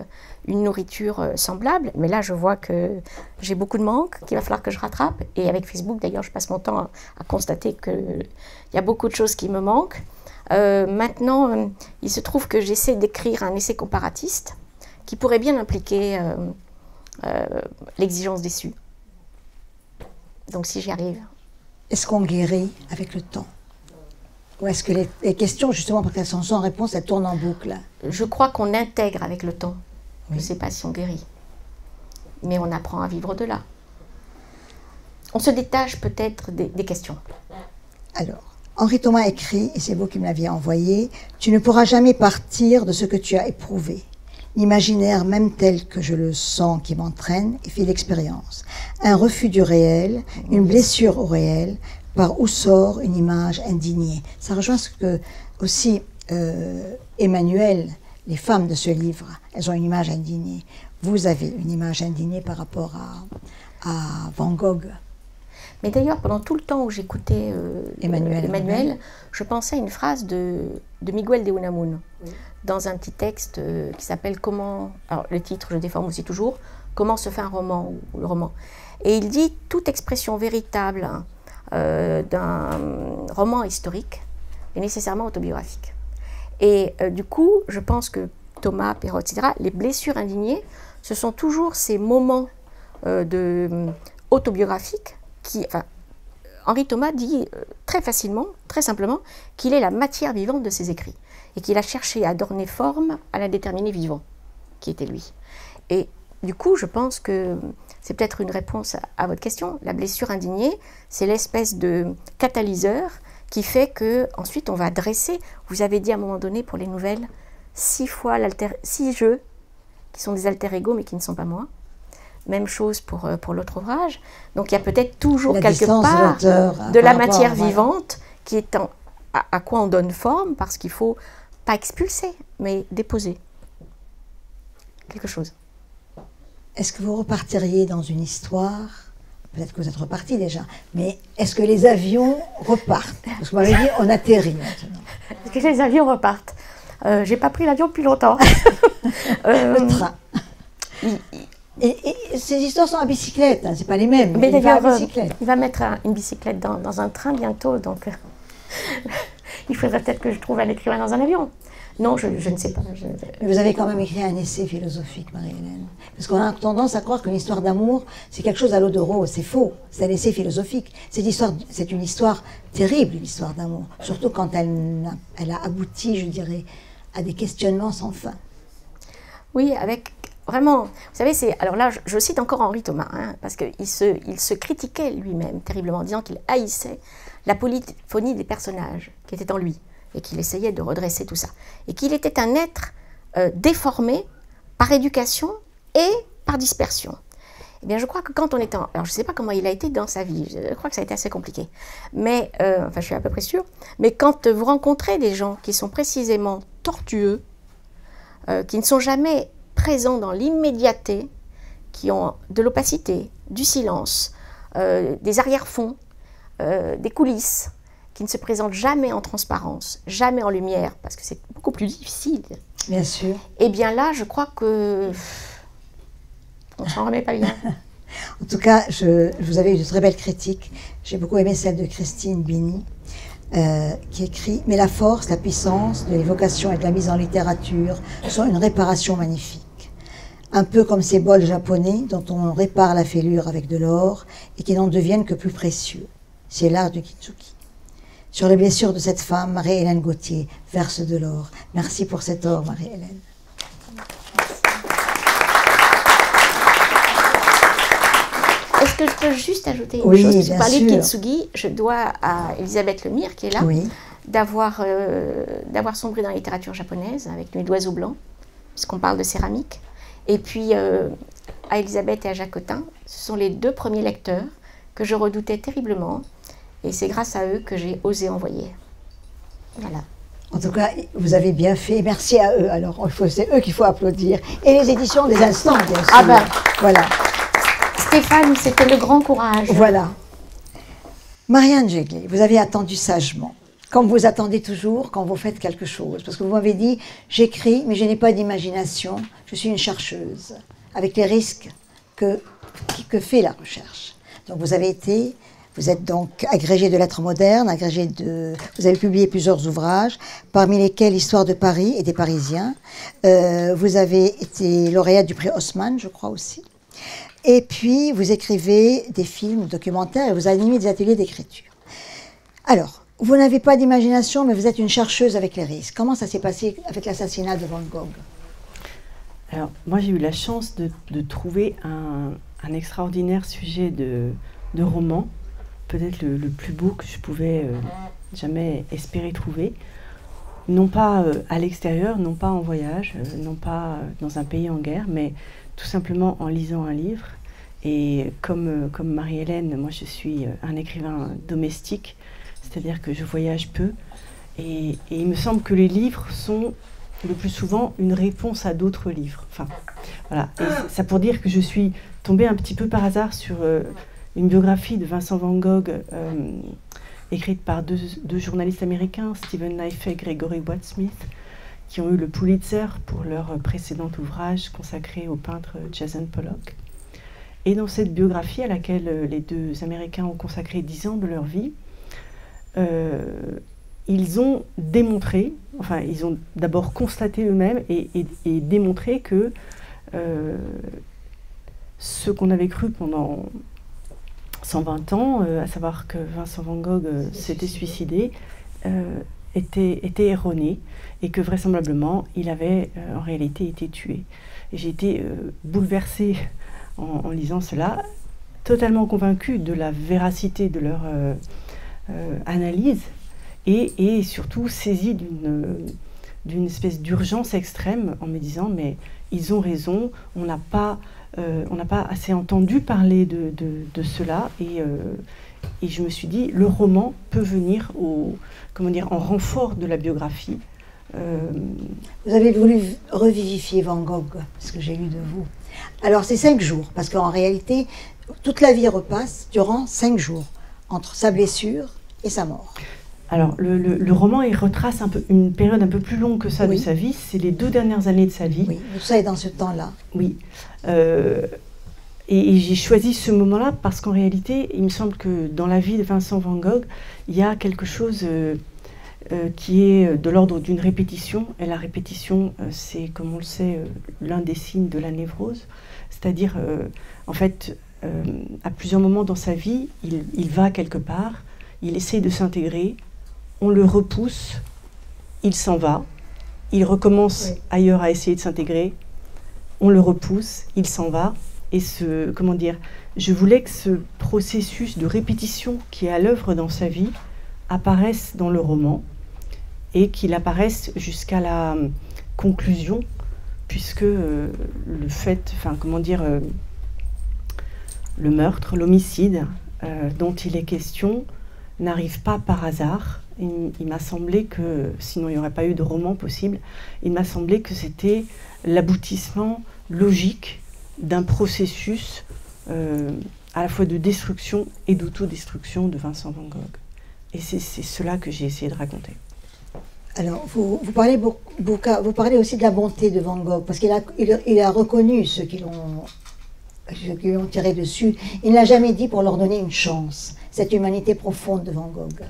une nourriture semblable. Mais là, je vois que j'ai beaucoup de manques, qu'il va falloir que je rattrape. Et avec Facebook, d'ailleurs, je passe mon temps à constater qu'il y a beaucoup de choses qui me manquent. Maintenant, il se trouve que j'essaie d'écrire un essai comparatiste qui pourrait bien impliquer l'exigence déçue. Donc si j'y arrive. Est-ce qu'on guérit avec le temps? Ou est-ce que les questions, justement, parce qu'elles sont sans réponse, elles tournent en boucle? Je crois qu'on intègre avec le temps. Oui. Je ne sais pas si on guérit. Mais on apprend à vivre de là. On se détache peut-être des questions. Alors, Henri Thomas écrit, et c'est vous qui me l'aviez envoyé, « Tu ne pourras jamais partir de ce que tu as éprouvé. L'imaginaire même tel que je le sens qui m'entraîne et fait l'expérience. Un refus du réel, une blessure au réel, par où sort une image indignée. » Ça rejoint ce que aussi Emmanuel, les femmes de ce livre, elles ont une image indignée. Vous avez une image indignée par rapport à Van Gogh. Mais d'ailleurs, pendant tout le temps où j'écoutais Emmanuel, je pensais à une phrase de Miguel de Unamuno, oui, dans un petit texte qui s'appelle « Comment », alors le titre je déforme aussi toujours, « Comment se fait un roman » ou le roman. Et il dit « Toute expression véritable d'un roman historique est nécessairement autobiographique ». Et du coup, je pense que Thomas, Perros, etc., les blessures indignées, ce sont toujours ces moments autobiographiques qui, enfin, Henri Thomas dit très facilement, très simplement, qu'il est la matière vivante de ses écrits et qu'il a cherché à donner forme à l'indéterminé vivant, qui était lui. Et du coup, je pense que c'est peut-être une réponse à votre question. La blessure indignée, c'est l'espèce de catalyseur qui fait qu'ensuite on va dresser, vous avez dit à un moment donné pour les nouvelles, 6 jeux qui sont des alter-ego mais qui ne sont pas moi. Même chose pour l'autre ouvrage. Donc il y a peut-être toujours quelque part de la matière vivante qui est à quoi on donne forme, parce qu'il ne faut pas expulser, mais déposer. quelque chose. Est-ce que vous repartiriez dans une histoire? Peut-être que vous êtes reparti déjà, mais est-ce que les avions repartent? Parce que vous m'avez dit, on atterrit maintenant. Est-ce que les avions repartent? J'ai pas pris l'avion depuis longtemps. Le train. Et ces histoires sont à bicyclette, hein, c'est pas les mêmes. Mais d'ailleurs, bicyclette. il va mettre une bicyclette dans un train bientôt, donc il faudrait peut-être que je trouve un écrivain dans un avion. Non, je ne sais pas. Mais vous avez quand même écrit un essai philosophique, Marie-Hélène. Parce qu'on a tendance à croire qu'une histoire d'amour, c'est quelque chose à l'eau de rose. C'est faux. C'est un essai philosophique. C'est une histoire terrible, l'histoire d'amour. Surtout quand elle a abouti, je dirais, à des questionnements sans fin. Oui, avec vraiment... Vous savez, alors là, je cite encore Henri Thomas, hein, parce qu'il se critiquait lui-même terriblement, en disant qu'il haïssait la polyphonie des personnages qui étaient en lui, et qu'il essayait de redresser tout ça. Et qu'il était un être déformé par éducation et par dispersion. Eh bien, je crois que quand on est alors, je ne sais pas comment il a été dans sa vie, je crois que ça a été assez compliqué, mais, enfin, je suis à peu près sûre, mais quand vous rencontrez des gens qui sont précisément tortueux, qui ne sont jamais présents dans l'immédiateté, qui ont de l'opacité, du silence, des arrière-fonds, des coulisses, qui ne se présentent jamais en transparence, jamais en lumière, parce que c'est beaucoup plus difficile. Bien sûr. Eh bien là, je crois que on ne s'en remet pas bien. En tout cas, vous avez eu de très belles critiques. J'ai beaucoup aimé celle de Christine Bini, qui écrit « Mais la force, la puissance de l'évocation et de la mise en littérature sont une réparation magnifique. Un peu comme ces bols japonais dont on répare la fêlure avec de l'or et qui n'en deviennent que plus précieux. C'est l'art du Kitsuki. Sur les blessures de cette femme, Marie-Hélène Gauthier verse de l'or. Merci pour cet or, Marie-Hélène. » Est-ce que je peux juste ajouter une oui, chose? Bien parler sûr. de Kintsugi, je dois à Elisabeth Lemire, qui est là, oui. d'avoir sombré dans la littérature japonaise avec Nuit d'oiseau blanc, puisqu'on parle de céramique. Et puis à Elisabeth et à Jacotin, ce sont les deux premiers lecteurs que je redoutais terriblement. Et c'est grâce à eux que j'ai osé envoyer. Voilà. En tout cas, vous avez bien fait. Merci à eux. Alors, c'est eux qu'il faut applaudir. Et les éditions des Instants, bien sûr. Ah ben, voilà. Stéphane, c'était le grand courage. Voilà. Marianne Jegli, vous avez attendu sagement, comme vous attendez toujours quand vous faites quelque chose. Parce que vous m'avez dit, j'écris, mais je n'ai pas d'imagination. Je suis une chercheuse, avec les risques que fait la recherche. Donc, vous êtes donc agrégé de lettres modernes, vous avez publié plusieurs ouvrages, parmi lesquels Histoire de Paris et des Parisiens. Vous avez été lauréate du prix Haussmann, je crois aussi. Et puis, vous écrivez des films, documentaires, et vous animez des ateliers d'écriture. Alors, vous n'avez pas d'imagination, mais vous êtes une chercheuse avec les risques. Comment ça s'est passé avec l'assassinat de Van Gogh? Alors, moi, j'ai eu la chance de trouver un extraordinaire sujet de roman, peut-être le plus beau que je pouvais jamais espérer trouver. Non pas à l'extérieur, non pas en voyage, non pas dans un pays en guerre, mais tout simplement en lisant un livre. Et comme Marie-Hélène, moi je suis un écrivain domestique, c'est-à-dire que je voyage peu. Et il me semble que les livres sont le plus souvent une réponse à d'autres livres. Enfin, voilà. Et c'est pour dire que je suis tombée un petit peu par hasard sur une biographie de Vincent Van Gogh écrite par deux journalistes américains, Stephen Knife et Gregory Wadsmith, qui ont eu le Pulitzer pour leur précédent ouvrage consacré au peintre Jason Pollock. Et dans cette biographie à laquelle les deux Américains ont consacré 10 ans de leur vie, ils ont démontré, enfin ils ont d'abord constaté eux-mêmes et démontré que ce qu'on avait cru pendant 120 ans, à savoir que Vincent Van Gogh s'était suicidé, était erroné et que vraisemblablement il avait en réalité été tué. Et j'ai été bouleversée en lisant cela, totalement convaincue de la véracité de leur analyse et surtout saisie d'une espèce d'urgence extrême en me disant mais ils ont raison, on n'a pas assez entendu parler de cela et je me suis dit le roman peut venir en renfort de la biographie Vous avez voulu revivifier Van Gogh, ce que j'ai lu de vous. Alors c'est 5 jours, parce qu'en réalité, toute la vie repasse durant 5 jours, entre sa blessure et sa mort. Alors le roman, il retrace une période un peu plus longue que ça de sa vie, c'est les 2 dernières années de sa vie. Oui, tout ça est dans ce temps-là. Oui. Et j'ai choisi ce moment-là parce qu'en réalité, il me semble que dans la vie de Vincent Van Gogh, il y a quelque chose qui est de l'ordre d'une répétition. Et la répétition, c'est, comme on le sait, l'un des signes de la névrose. C'est-à-dire, en fait, à plusieurs moments dans sa vie, il va quelque part, il essaye de s'intégrer, on le repousse, il s'en va, il recommence ailleurs à essayer de s'intégrer, on le repousse, il s'en va. Et je voulais que ce processus de répétition qui est à l'œuvre dans sa vie apparaisse dans le roman et qu'il apparaisse jusqu'à la conclusion, puisque le meurtre, l'homicide dont il est question n'arrive pas par hasard. Il m'a semblé que, sinon il n'y aurait pas eu de roman possible, il m'a semblé que c'était l'aboutissement logique d'un processus à la fois de destruction et d'autodestruction de Vincent Van Gogh. Et c'est cela que j'ai essayé de raconter. Alors, vous parlez aussi de la bonté de Van Gogh, parce qu'il a reconnu ceux qui l'ont tiré dessus. Il n'a jamais dit pour leur donner une chance, cette humanité profonde de Van Gogh.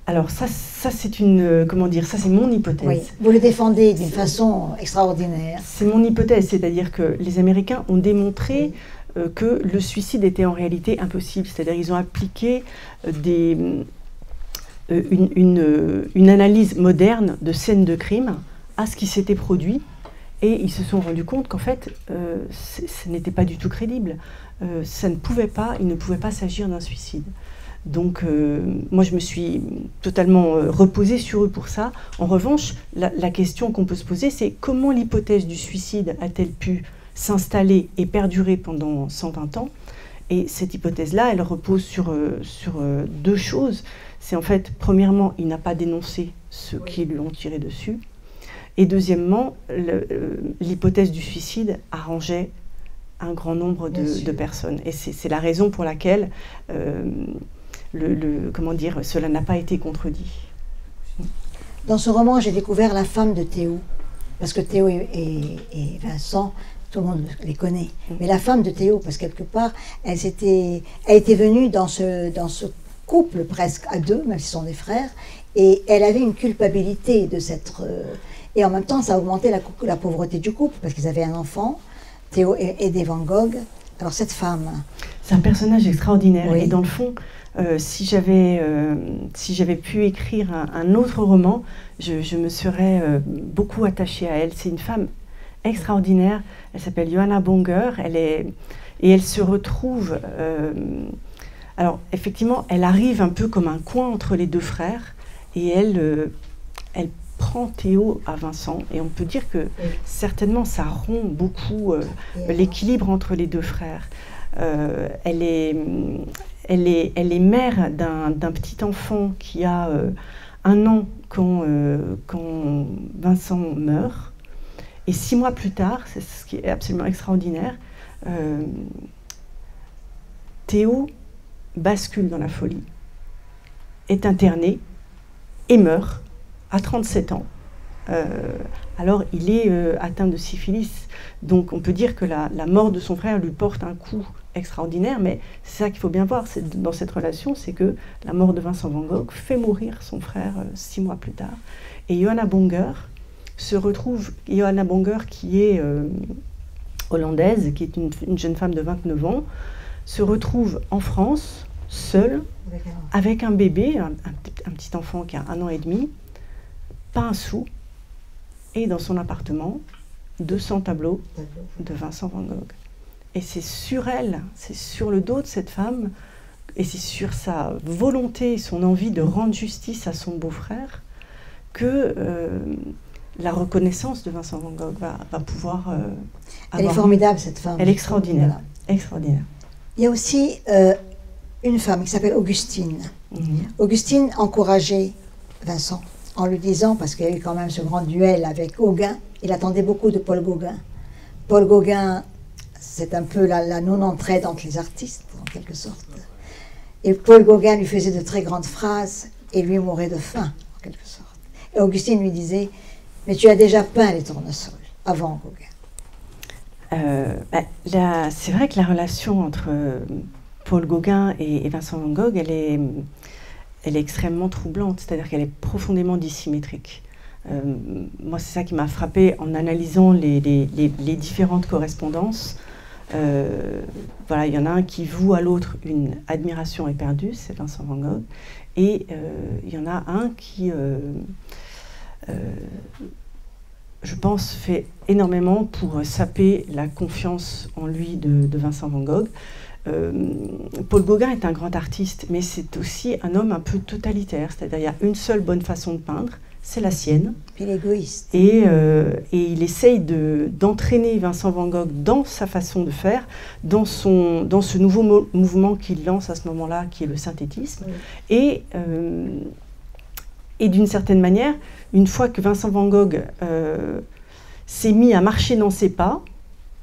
Alors ça c'est mon hypothèse. Oui, vous le défendez d'une façon extraordinaire. C'est mon hypothèse, c'est-à-dire que les Américains ont démontré que le suicide était en réalité impossible. C'est-à-dire qu'ils ont appliqué une analyse moderne de scènes de crime à ce qui s'était produit, et ils se sont rendus compte qu'en fait, ce n'était pas du tout crédible. Il ne pouvait pas s'agir d'un suicide. Donc, moi, je me suis totalement reposée sur eux pour ça. En revanche, la question qu'on peut se poser, c'est comment l'hypothèse du suicide a-t-elle pu s'installer et perdurer pendant 120 ans? Et cette hypothèse-là, elle repose sur 2 choses. C'est en fait, premièrement, il n'a pas dénoncé ceux qui lui ont tiré dessus. Et deuxièmement, l'hypothèse du suicide arrangeait un grand nombre de personnes. Et c'est la raison pour laquelle cela n'a pas été contredit. Dans ce roman, j'ai découvert la femme de Théo, parce que Théo et Vincent, tout le monde les connaît. Mais la femme de Théo, parce que quelque part, elle était venue dans ce couple presque à 2, même si ce sont des frères, et elle avait une culpabilité de s'être... et en même temps, ça a augmenté la pauvreté du couple, parce qu'ils avaient un enfant, Théo et des Van Gogh. Alors cette femme... C'est un personnage extraordinaire, et dans le fond... si j'avais pu écrire un autre roman, je me serais beaucoup attachée à elle. C'est une femme extraordinaire. Elle s'appelle Johanna Bonger. Et elle se retrouve... alors, effectivement, elle arrive un peu comme un coin entre les 2 frères. Et elle prend Théo à Vincent. Et on peut dire que certainement, ça rompt beaucoup l'équilibre entre les 2 frères. Elle est mère d'un petit enfant qui a 1 an quand Vincent meurt. Et 6 mois plus tard, c'est ce qui est absolument extraordinaire, Théo bascule dans la folie, est interné et meurt à 37 ans. Alors il est atteint de syphilis. Donc on peut dire que la mort de son frère lui porte un coup extraordinaire, mais c'est ça qu'il faut bien voir dans cette relation, c'est que la mort de Vincent Van Gogh fait mourir son frère 6 mois plus tard. Et Johanna Bonger qui est hollandaise, qui est une jeune femme de 29 ans, se retrouve en France, seule, avec un bébé, un petit enfant qui a 1 an et demi, pas un sou, et dans son appartement, 200 tableaux de Vincent Van Gogh. Et c'est sur elle, c'est sur le dos de cette femme, et c'est sur sa volonté, son envie de rendre justice à son beau-frère, que la reconnaissance de Vincent Van Gogh va pouvoir Elle est formidable, cette femme. Elle est extraordinaire. Voilà. Extraordinaire. Il y a aussi une femme qui s'appelle Augustine. Augustine encourageait Vincent en lui disant, parce qu'il y a eu quand même ce grand duel avec Gauguin, il attendait beaucoup de Paul Gauguin. Paul Gauguin, c'est un peu la non-entraide entre les artistes, en quelque sorte. Et Paul Gauguin lui faisait de très grandes phrases et lui mourait de faim, en quelque sorte. Et Augustine lui disait, mais tu as déjà peint les tournesols avant Gauguin. C'est vrai que la relation entre Paul Gauguin et Vincent van Gogh, elle est extrêmement troublante, c'est-à-dire qu'elle est profondément dissymétrique. Moi, c'est ça qui m'a frappée en analysant les différentes correspondances. Voilà, il y en a un qui voue à l'autre une admiration éperdue, c'est Vincent van Gogh, et il y en a un qui, je pense, fait énormément pour saper la confiance en lui de Vincent van Gogh. Paul Gauguin est un grand artiste, mais c'est aussi un homme un peu totalitaire, c'est-à-dire il y a une seule bonne façon de peindre, c'est la sienne. Puis l'égoïste. Et il essaye d'entraîner Vincent van Gogh dans sa façon de faire, dans ce nouveau mouvement qu'il lance à ce moment-là, qui est le synthétisme. Oui. Et d'une certaine manière, une fois que Vincent van Gogh s'est mis à marcher dans ses pas,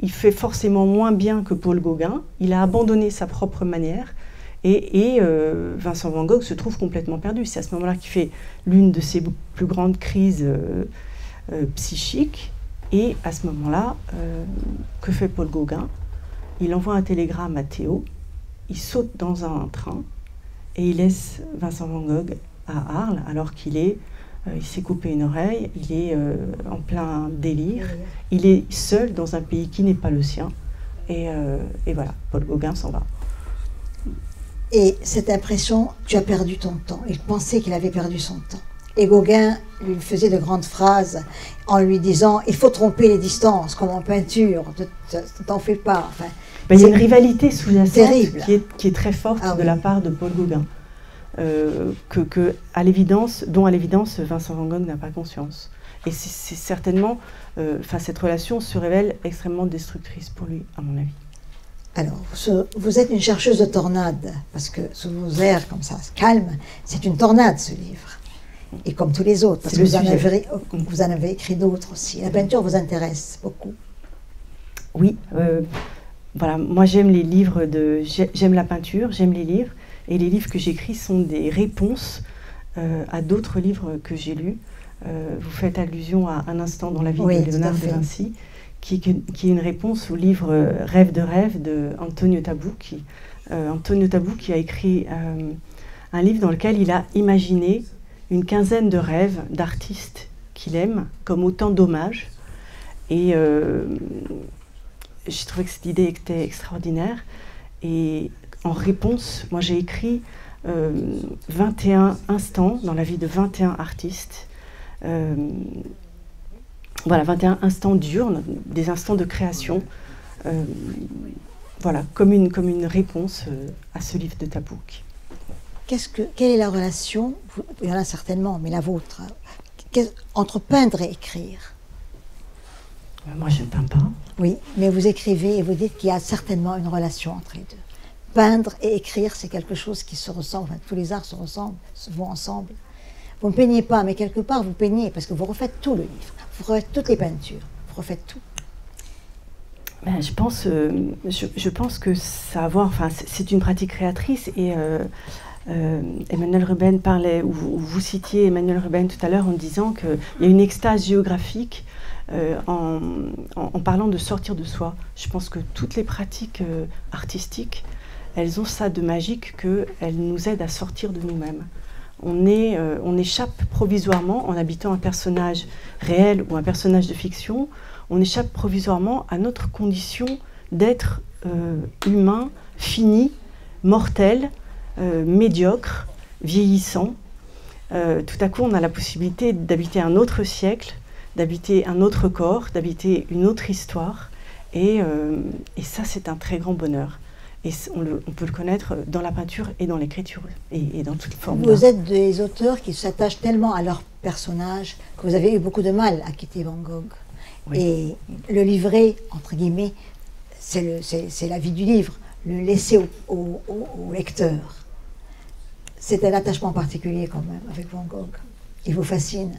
il fait forcément moins bien que Paul Gauguin, il a abandonné sa propre manière, et Vincent van Gogh se trouve complètement perdu. C'est à ce moment-là qu'il fait l'une de ses plus grandes crises psychiques, et à ce moment-là, que fait Paul Gauguin? Il envoie un télégramme à Théo, il saute dans un train, et il laisse Vincent van Gogh à Arles, alors qu'il s'est coupé une oreille, il est en plein délire, il est seul dans un pays qui n'est pas le sien, et voilà, Paul Gauguin s'en va. Et cette impression, tu as perdu ton temps. Il pensait qu'il avait perdu son temps. Et Gauguin lui faisait de grandes phrases en lui disant « il faut tromper les distances, comme en peinture, ne t'en fais pas ». Enfin, il y a une rivalité sous-jacente qui est très forte de la part de Paul Gauguin. Dont à l'évidence Vincent van Gogh n'a pas conscience. Et c'est certainement, cette relation se révèle extrêmement destructrice pour lui, à mon avis. Alors, vous êtes une chercheuse de tornades, parce que sous vos airs comme ça, calme, c'est une tornade ce livre. Et comme tous les autres, parce que vous en avez écrit d'autres aussi. La peinture vous intéresse beaucoup. Oui, voilà, moi j'aime les livres, j'aime la peinture, j'aime les livres. Et les livres que j'écris sont des réponses à d'autres livres que j'ai lus. Vous faites allusion à Un instant dans la vie de Léonard de Vinci, qui est une réponse au livre Rêve de rêve de Antonio Tabucchi. Antonio Tabucchi a écrit un livre dans lequel il a imaginé une quinzaine de rêves d'artistes qu'il aime, comme autant d'hommages. Et j'ai trouvé que cette idée était extraordinaire. Et en réponse, moi j'ai écrit 21 instants dans la vie de 21 artistes. Voilà, 21 instants diurnes, des instants de création, voilà, comme une réponse à ce livre de Tabucchi. Quelle est la relation, il y en a certainement, mais la vôtre, entre peindre et écrire? Moi je ne peins pas. Oui, mais vous écrivez et vous dites qu'il y a certainement une relation entre les deux. Peindre et écrire, c'est quelque chose qui se ressemble, enfin, tous les arts se ressemblent, se vont ensemble. Vous ne peignez pas, mais quelque part vous peignez, parce que vous refaites tout le livre, vous refaites toutes les peintures, vous refaites tout. Ben, je pense que ça a à voir, enfin, c'est une pratique créatrice, et Emmanuel Ruben parlait, ou vous citiez Emmanuel Ruben tout à l'heure en disant qu'il y a une extase géographique en parlant de sortir de soi. Je pense que toutes les pratiques artistiques, elles ont ça de magique qu'elles nous aident à sortir de nous-mêmes. On échappe provisoirement, en habitant un personnage réel ou un personnage de fiction, on échappe provisoirement à notre condition d'être humain, fini, mortel, médiocre, vieillissant. Tout à coup, on a la possibilité d'habiter un autre siècle, d'habiter un autre corps, d'habiter une autre histoire. Et ça, c'est un très grand bonheur. Et on peut le connaître dans la peinture et dans l'écriture, et dans toutes les formes. Vous êtes des auteurs qui s'attachent tellement à leur personnage que vous avez eu beaucoup de mal à quitter Van Gogh. Oui. Et le livret, entre guillemets, c'est la vie du livre, le laisser au lecteur. C'est un attachement particulier quand même avec Van Gogh. Il vous fascine?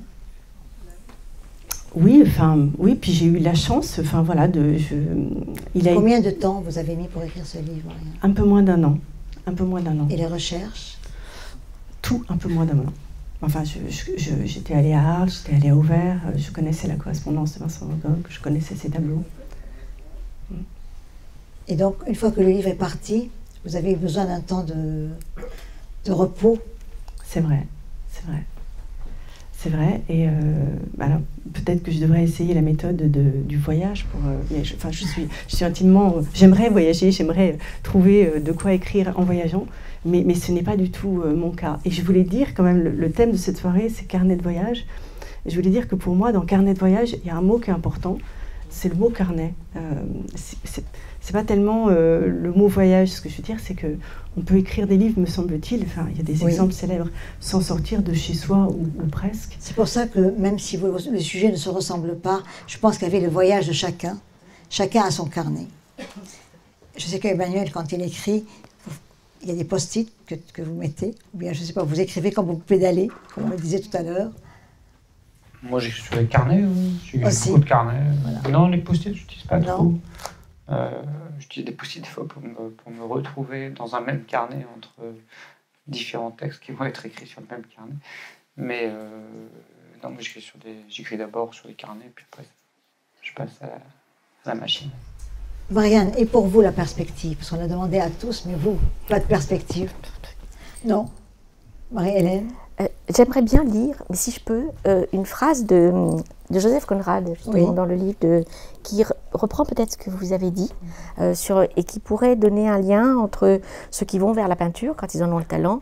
Oui, enfin, oui, puis j'ai eu la chance, enfin voilà, Combien de temps vous avez mis pour écrire ce livre? Un peu moins d'un an. Un peu moins d'un an. Et les recherches? Tout un peu moins d'un an. Enfin, j'étais allée à Arles, j'étais allée à Auvers, je connaissais la correspondance de Vincent Van Gogh, je connaissais ses tableaux. Et donc, une fois que le livre est parti, vous avez eu besoin d'un temps de repos? C'est vrai, c'est vrai. C'est vrai, et alors peut-être que je devrais essayer la méthode du voyage. Je suis intimement... j'aimerais voyager, j'aimerais trouver de quoi écrire en voyageant, mais ce n'est pas du tout mon cas. Et je voulais dire quand même, le thème de cette soirée, c'est carnet de voyage. Et je voulais dire que pour moi, dans carnet de voyage, il y a un mot qui est important, c'est le mot carnet. C'est pas tellement le mot voyage, ce que je veux dire, c'est que on peut écrire des livres, me semble-t-il, enfin, il y a des exemples célèbres, sans sortir de chez soi ou presque. C'est pour ça que même si les sujets ne se ressemblent pas, je pense qu'avec le voyage de chacun a son carnet. Je sais qu'Emmanuel, quand il écrit, il y a des post-it que vous mettez, ou bien, je ne sais pas, vous écrivez quand vous pédalez, comme on le disait tout à l'heure. Moi, j'écris sur les carnets, j'écris beaucoup de carnets. Voilà. Non, les post-it, je n'utilise pas trop. J'utilise des post-it des fois pour me retrouver dans un même carnet entre différents textes qui vont être écrits sur le même carnet. Mais non, moi j'écris d'abord sur les carnets, puis après je passe à la machine. Marianne, et pour vous la perspective? Parce qu'on a demandé à tous, mais vous, pas de perspective? Non? Marie-Hélène? J'aimerais bien lire, mais si je peux, une phrase de Joseph Conrad, justement, dans le livre, qui reprend peut-être ce que vous avez dit, et qui pourrait donner un lien entre ceux qui vont vers la peinture quand ils en ont le talent,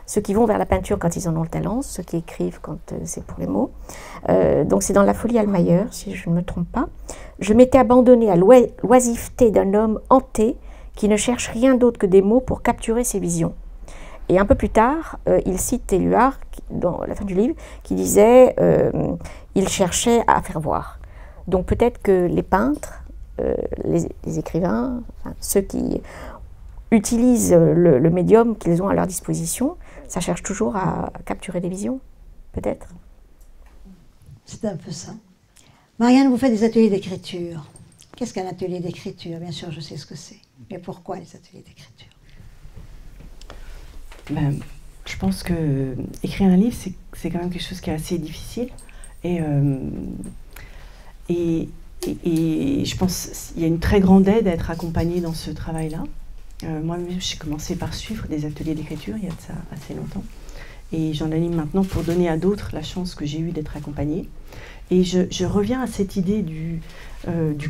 ceux qui vont vers la peinture quand ils en ont le talent, ceux qui écrivent quand c'est pour les mots. Donc c'est dans La Folie Almayer, si je ne me trompe pas. Je m'étais abandonnée à l'oisiveté d'un homme hanté qui ne cherche rien d'autre que des mots pour capturer ses visions. Et un peu plus tard, il cite Éluard, dans la fin du livre, qui disait il cherchait à faire voir. Donc peut-être que les peintres, les écrivains, enfin, ceux qui utilisent le médium qu'ils ont à leur disposition, ça cherche toujours à capturer des visions, peut-être. C'est un peu ça. Marianne, vous faites des ateliers d'écriture. Qu'est-ce qu'un atelier d'écriture? Bien sûr, je sais ce que c'est. Mais pourquoi les ateliers d'écriture? Je pense que écrire un livre, c'est quand même quelque chose qui est assez difficile. Et je pense qu'il y a une très grande aide à être accompagnée dans ce travail-là. Moi-même, j'ai commencé par suivre des ateliers d'écriture il y a de ça assez longtemps. Et j'en anime maintenant pour donner à d'autres la chance que j'ai eue d'être accompagnée. Et je reviens à cette idée du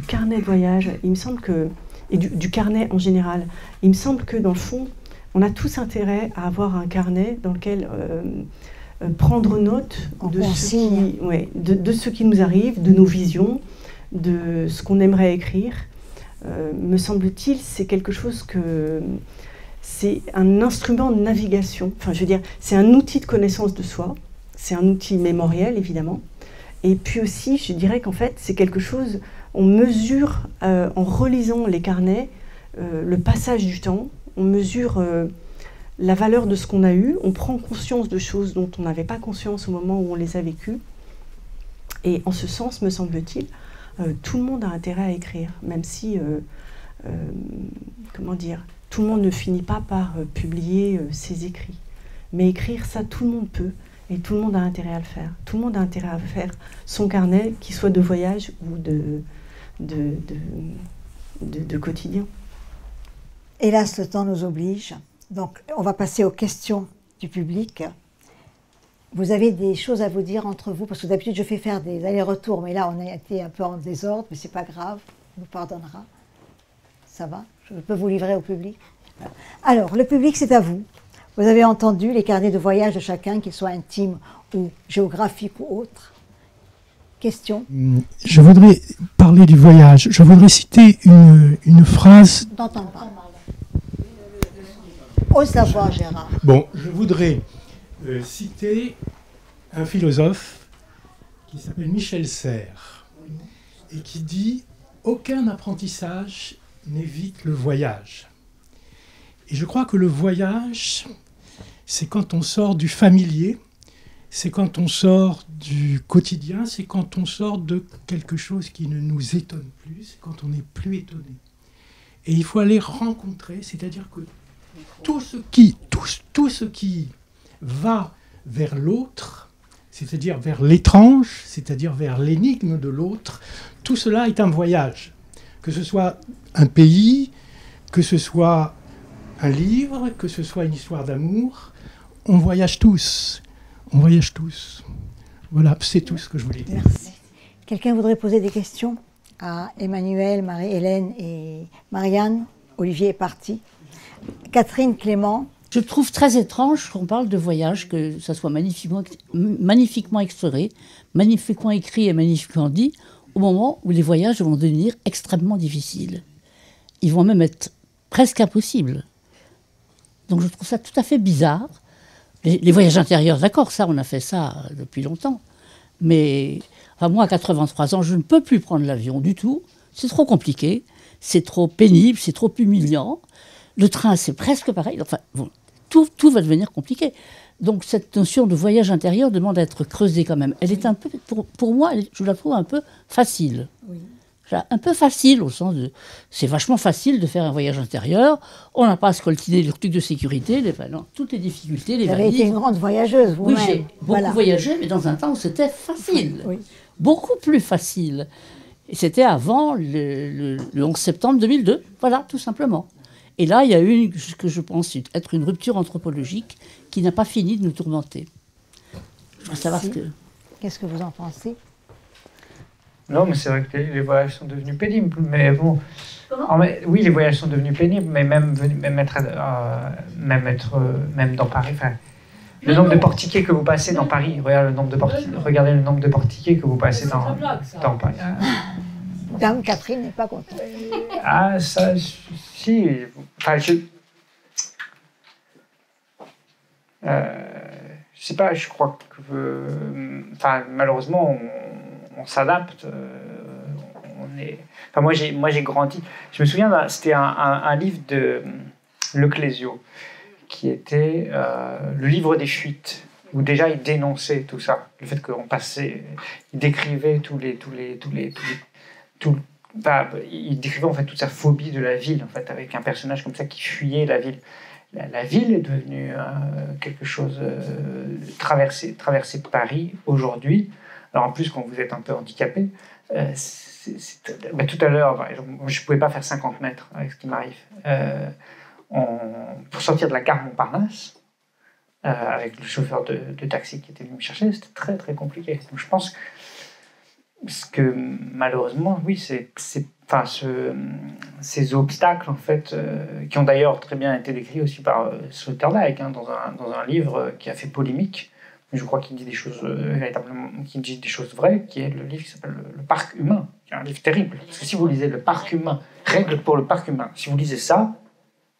carnet de voyage. Il me semble que, et du carnet en général, il me semble que dans le fond, on a tous intérêt à avoir un carnet dans lequel prendre note de ce qui nous arrive, de nos visions, de ce qu'on aimerait écrire. Me semble-t-il, c'est quelque chose que... C'est un instrument de navigation. Enfin, je veux dire, c'est un outil de connaissance de soi. C'est un outil mémoriel, évidemment. Et puis aussi, je dirais qu'en fait, c'est quelque chose... On mesure, en relisant les carnets, le passage du temps. On mesure la valeur de ce qu'on a eu. On prend conscience de choses dont on n'avait pas conscience au moment où on les a vécues. Et en ce sens, me semble-t-il, tout le monde a intérêt à écrire, même si, comment dire, tout le monde ne finit pas par publier ses écrits. Mais écrire, ça, tout le monde peut, et tout le monde a intérêt à le faire. Tout le monde a intérêt à faire son carnet, qu'il soit de voyage ou de quotidien. Hélas, le temps nous oblige. Donc, on va passer aux questions du public. Vous avez des choses à vous dire entre vous, parce que d'habitude, je fais faire des allers-retours, mais là, on a été un peu en désordre, mais c'est pas grave, on nous pardonnera. Ça va? Je peux vous livrer au public. Alors, le public, c'est à vous. Vous avez entendu les carnets de voyage de chacun, qu'ils soient intimes ou géographiques ou autres. Question? Je voudrais parler du voyage. Je voudrais citer une phrase... Je n'entends pas. Ose la voix, Gérard. Bon, je voudrais citer un philosophe qui s'appelle Michel Serres et qui dit « Aucun apprentissage n'évite le voyage ». Et je crois que le voyage, c'est quand on sort du familier c'est quand on sort du quotidien, c'est quand on sort de quelque chose qui ne nous étonne plus, c'est quand on n'est plus étonné. Et il faut aller rencontrer, c'est-à-dire que tout ce qui va vers l'autre, c'est-à-dire vers l'étrange, c'est-à-dire vers l'énigme de l'autre, tout cela est un voyage. Que ce soit un pays, que ce soit un livre, que ce soit une histoire d'amour, on voyage tous. On voyage tous. Voilà, c'est tout ce que je voulais dire. Merci. Quelqu'un voudrait poser des questions à Emmanuel, Marie-Hélène et Marianne? Olivier est parti. Catherine, Clément. Je trouve très étrange qu'on parle de voyage, que ça soit magnifiquement exploré, magnifiquement écrit et magnifiquement dit, au moment où les voyages vont devenir extrêmement difficiles. Ils vont même être presque impossibles. Donc je trouve ça tout à fait bizarre. Les voyages intérieurs, d'accord, ça, on a fait ça depuis longtemps. Mais enfin, moi, à 83 ans, je ne peux plus prendre l'avion du tout. C'est trop compliqué, c'est trop pénible, c'est trop humiliant. Le train, c'est presque pareil. Enfin, bon, tout va devenir compliqué. Donc cette notion de voyage intérieur demande à être creusée quand même. Elle est un peu, pour moi, je la trouve un peu facile. Oui. Un peu facile au sens de... C'est vachement facile de faire un voyage intérieur. On n'a pas à scoltiner les trucs de sécurité, toutes les difficultés, les valises. Vous avez été une grande voyageuse, vous-même. Oui, j'ai beaucoup voyagé, mais dans un temps où c'était facile. Oui. Beaucoup plus facile. Et c'était avant le 11 septembre 2002. Voilà, tout simplement. Et là, il y a eu ce que je pense être une rupture anthropologique qui n'a pas fini de nous tourmenter. Je veux savoir ce que... Qu'est-ce que vous en pensez? Non, mais c'est vrai que les voyages sont devenus pénibles. Mais bon, oui, les voyages sont devenus pénibles, mais même dans Paris. Enfin, le nombre de portiquets que vous passez dans Paris, regardez le nombre de portiquets que vous passez dans Paris. Dame Catherine n'est pas contente. Ah, ça, si. Enfin, je sais pas, je crois que. Enfin, malheureusement, on s'adapte. Enfin, moi, j'ai grandi. Je me souviens, c'était un livre de Leclésio, qui était le livre des fuites, où déjà il dénonçait tout ça, le fait qu'on passait, il décrivait il décrivait en fait toute sa phobie de la ville, en fait, avec un personnage comme ça qui fuyait la ville. La ville est devenue quelque chose traverser Paris aujourd'hui. Alors en plus, quand vous êtes un peu handicapé, tout à l'heure, je ne pouvais pas faire 50 mètres avec ce qui m'arrive. Pour sortir de la gare Montparnasse, avec le chauffeur de taxi qui était venu me chercher, c'était très très compliqué. Donc je pense que malheureusement, oui, ces obstacles en fait, qui ont d'ailleurs très bien été décrits aussi par Sloterdijk dans un livre qui a fait polémique. Je crois qu'il dit des choses véritablement, qu'il dit des choses vraies, qui est le livre qui s'appelle Le Parc humain, qui est un livre terrible. Parce que si vous lisez Le Parc humain, Règles pour le parc humain, si vous lisez ça,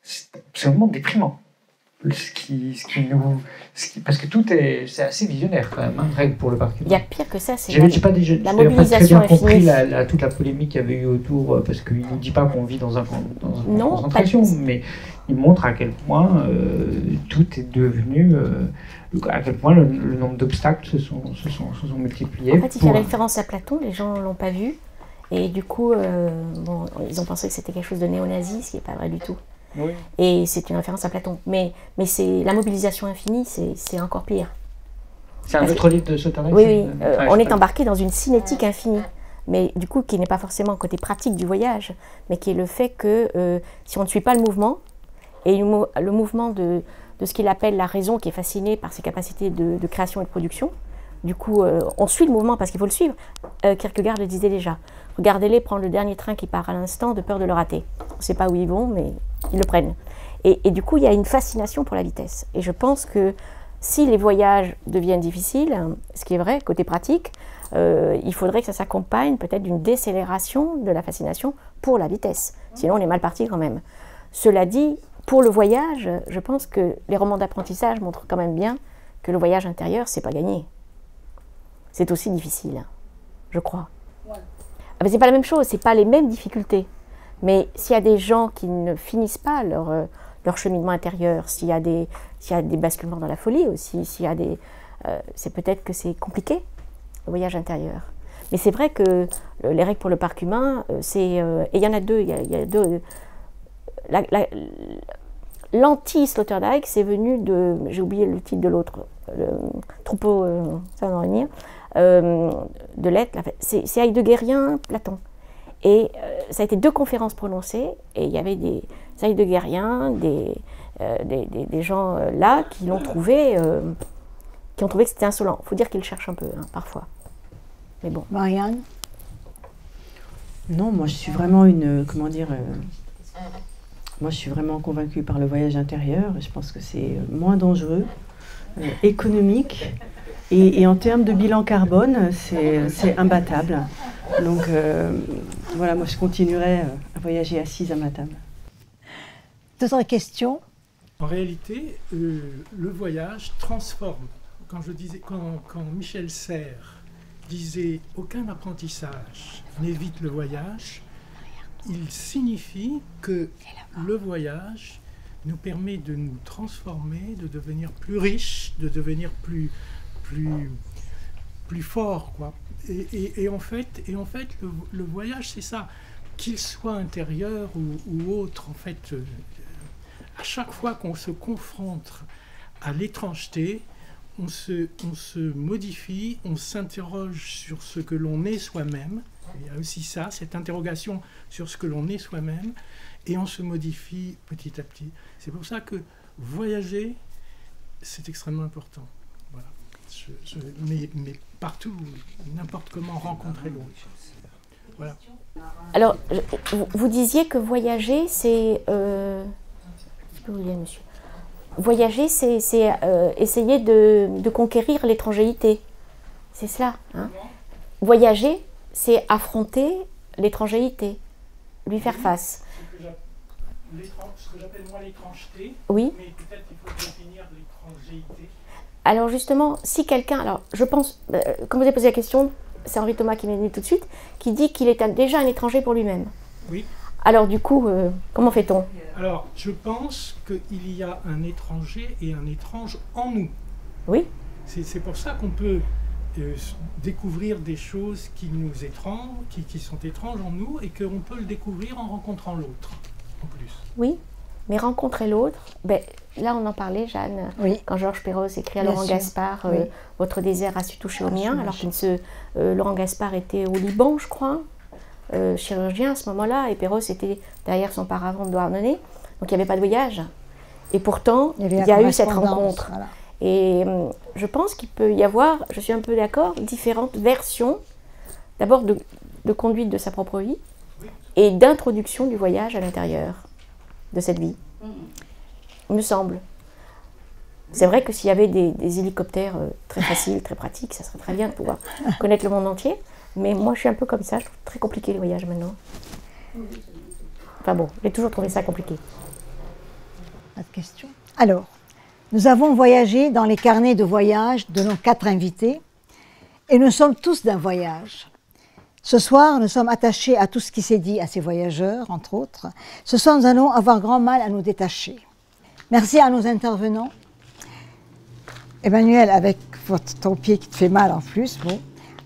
c'est absolument déprimant. Parce que c'est assez visionnaire quand même, Règles pour le parc humain. Il y a pire que ça, c'est la mobilisation infinie. J'ai pas très bien compris toute la polémique qu'il y avait eu autour, parce qu'il ne dit pas qu'on vit dans une concentration, mais il montre à quel point tout est devenu... à quel point le nombre d'obstacles se sont multipliés. En fait, il fait référence à Platon, les gens ne l'ont pas vu, et du coup, ils ont pensé que c'était quelque chose de néo-nazi, ce qui n'est pas vrai du tout. Oui. Et c'est une référence à Platon. Mais c'est la mobilisation infinie, c'est encore pire. C'est un autre livre de Sloterdijk. Oui. On est embarqué dans une cinétique infinie, mais du coup, qui n'est pas forcément le côté pratique du voyage, mais qui est le fait que si on ne suit pas le mouvement, et le mouvement de ce qu'il appelle la raison, qui est fascinée par ses capacités de création et de production. Du coup, on suit le mouvement parce qu'il faut le suivre. Kierkegaard le disait déjà. Regardez-les prendre le dernier train qui part à l'instant de peur de le rater. On ne sait pas où ils vont, mais ils le prennent. Et du coup, il y a une fascination pour la vitesse. Et je pense que si les voyages deviennent difficiles, ce qui est vrai, côté pratique, il faudrait que ça s'accompagne peut-être d'une décélération de la fascination pour la vitesse. Sinon, on est mal parti quand même. Cela dit, pour le voyage, je pense que les romans d'apprentissage montrent quand même bien que le voyage intérieur, c'est pas gagné. C'est aussi difficile, je crois. Ouais. Mais c'est pas la même chose, c'est pas les mêmes difficultés. Mais s'il y a des gens qui ne finissent pas leur cheminement intérieur, s'il y a des basculements dans la folie aussi, s'il y a c'est peut-être que c'est compliqué, le voyage intérieur. Mais c'est vrai que les règles pour le parc humain, et il y en a deux. Il y a deux. L'anti-Sloterdijk, c'est venu de, j'ai oublié le titre de l'autre, le troupeau, ça va en revenir, de l'être, c'est heideggérien, Platon. Et ça a été 2 conférences prononcées, et il y avait des heideggériens, des gens là qui l'ont trouvé, qui ont trouvé que c'était insolent. Il faut dire qu'ils cherchent un peu, hein, parfois. Mais bon. Marianne? Non, moi je suis vraiment une, comment dire, moi je suis vraiment convaincue par le voyage intérieur. Je pense que c'est moins dangereux, économique, et en termes de bilan carbone, c'est imbattable. Donc voilà, moi je continuerai à voyager assise à ma table. D'autres questions? En réalité, le voyage transforme. Quand Michel Serres disait « aucun apprentissage n'évite le voyage », il signifie que le voyage nous permet de nous transformer, de devenir plus riches, de devenir plus forts, quoi. Et en fait, le voyage, c'est ça. Qu'il soit intérieur ou autre, en fait, à chaque fois qu'on se confronte à l'étrangeté, on se modifie, on s'interroge sur ce que l'on est soi-même. Il y a aussi ça, cette interrogation sur ce que l'on est soi-même, et on se modifie petit à petit. C'est pour ça que voyager, c'est extrêmement important. Voilà. Mais partout, n'importe comment rencontrer l'autre. Voilà. Alors, vous disiez que voyager, c'est... Qu'est-ce que vous voulez, monsieur ? Voyager, c'est essayer de conquérir l'étrangéité. C'est cela. Hein ? Voyager, c'est affronter l'étrangéité, lui faire face. Ce que j'appelle moi l'étrangeté, oui. Mais peut-être il faut définir l'étrangéité. Alors justement, si quelqu'un... Alors, je pense, quand vous avez posé la question, c'est Henri Thomas qui m'est venu tout de suite, qui dit qu'il est déjà un étranger pour lui-même. Oui. Alors du coup, comment fait-on ? Alors, je pense qu'il y a un étranger et un étrange en nous. Oui. C'est pour ça qu'on peut découvrir des choses qui nous qui sont étranges en nous, et qu'on peut le découvrir en rencontrant l'autre, en plus. Oui, mais rencontrer l'autre, ben, là on en parlait, Jeanne, oui. Quand Georges Perros écrit à Laurent Gaspard, oui. Votre désert a su toucher au mien, alors que Laurent Gaspard était au Liban, je crois, chirurgien à ce moment-là, et Perros était derrière son paravent de Douarnenez, donc il n'y avait pas de voyage. Et pourtant, il y a eu cette rencontre. Voilà. Et je pense qu'il peut y avoir, je suis un peu d'accord, différentes versions, d'abord de conduite de sa propre vie, et d'introduction du voyage à l'intérieur de cette vie, il me semble. C'est vrai que s'il y avait des hélicoptères très faciles, très pratiques, ça serait très bien de pouvoir connaître le monde entier, mais moi je suis un peu comme ça, je trouve très compliqué les voyages maintenant. Enfin bon, j'ai toujours trouvé ça compliqué. Pas de question. Alors, nous avons voyagé dans les carnets de voyage de nos 4 invités, et nous sommes tous d'un voyage. Ce soir, nous sommes attachés à tout ce qui s'est dit à ces voyageurs, entre autres. Ce soir, nous allons avoir grand mal à nous détacher. Merci à nos intervenants. Emmanuel, avec ton pied qui te fait mal en plus. Bon.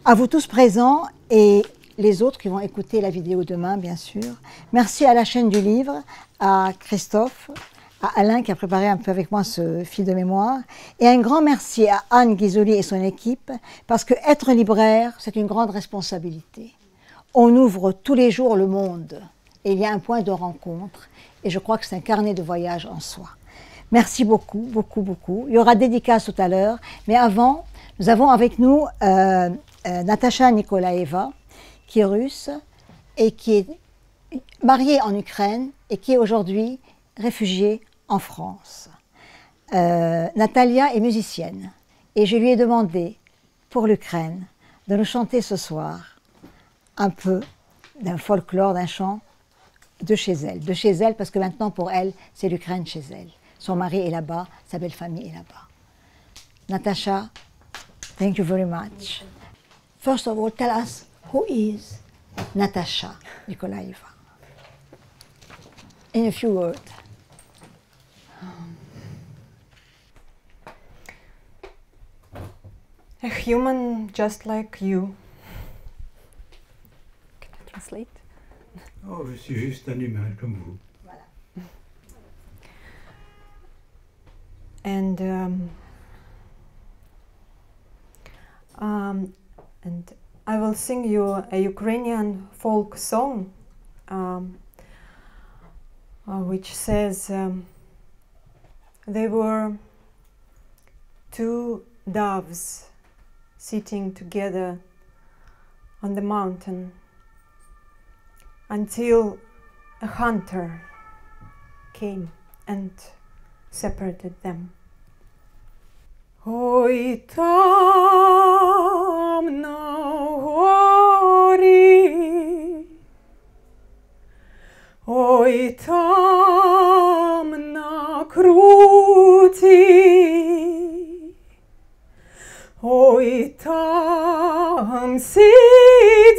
À vous tous présents et les autres qui vont écouter la vidéo demain, bien sûr. Merci à la chaîne du livre, à Christophe, à Alain qui a préparé un peu avec moi ce fil de mémoire. Et un grand merci à Anne Ghisoli et son équipe, parce que être libraire, c'est une grande responsabilité. On ouvre tous les jours le monde, et il y a un point de rencontre, et je crois que c'est un carnet de voyage en soi. Merci beaucoup, beaucoup, beaucoup. Il y aura dédicace tout à l'heure, mais avant, nous avons avec nous Natacha Nikolaeva, qui est russe, et qui est mariée en Ukraine, et qui est aujourd'hui réfugiée en France. Natalia est musicienne et je lui ai demandé pour l'Ukraine de nous chanter ce soir un peu d'un folklore, d'un chant de chez elle parce que maintenant pour elle c'est l'Ukraine chez elle. Son mari est là-bas, sa belle famille est là-bas. Natasha, thank you very much. First of all, tell us who is Natacha Nikolaeva in a few words. a human just like you. Can I translate? Oh, je suis juste un humain comme vous. And I will sing you a Ukrainian folk song, which says, there were two doves sitting together on the mountain until a hunter came and separated them. Ой, там на горі, ой, там на круті, ой, там сиділа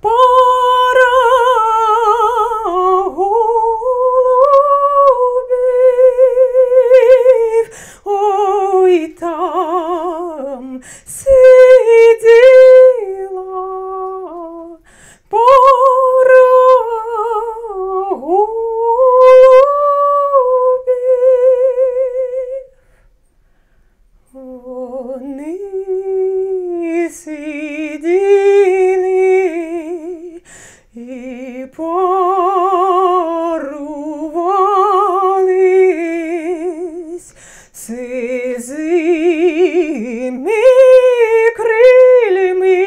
пара голубів, ой, там сиділа пара голубів. Вони сиділи і парувались сизими крилями,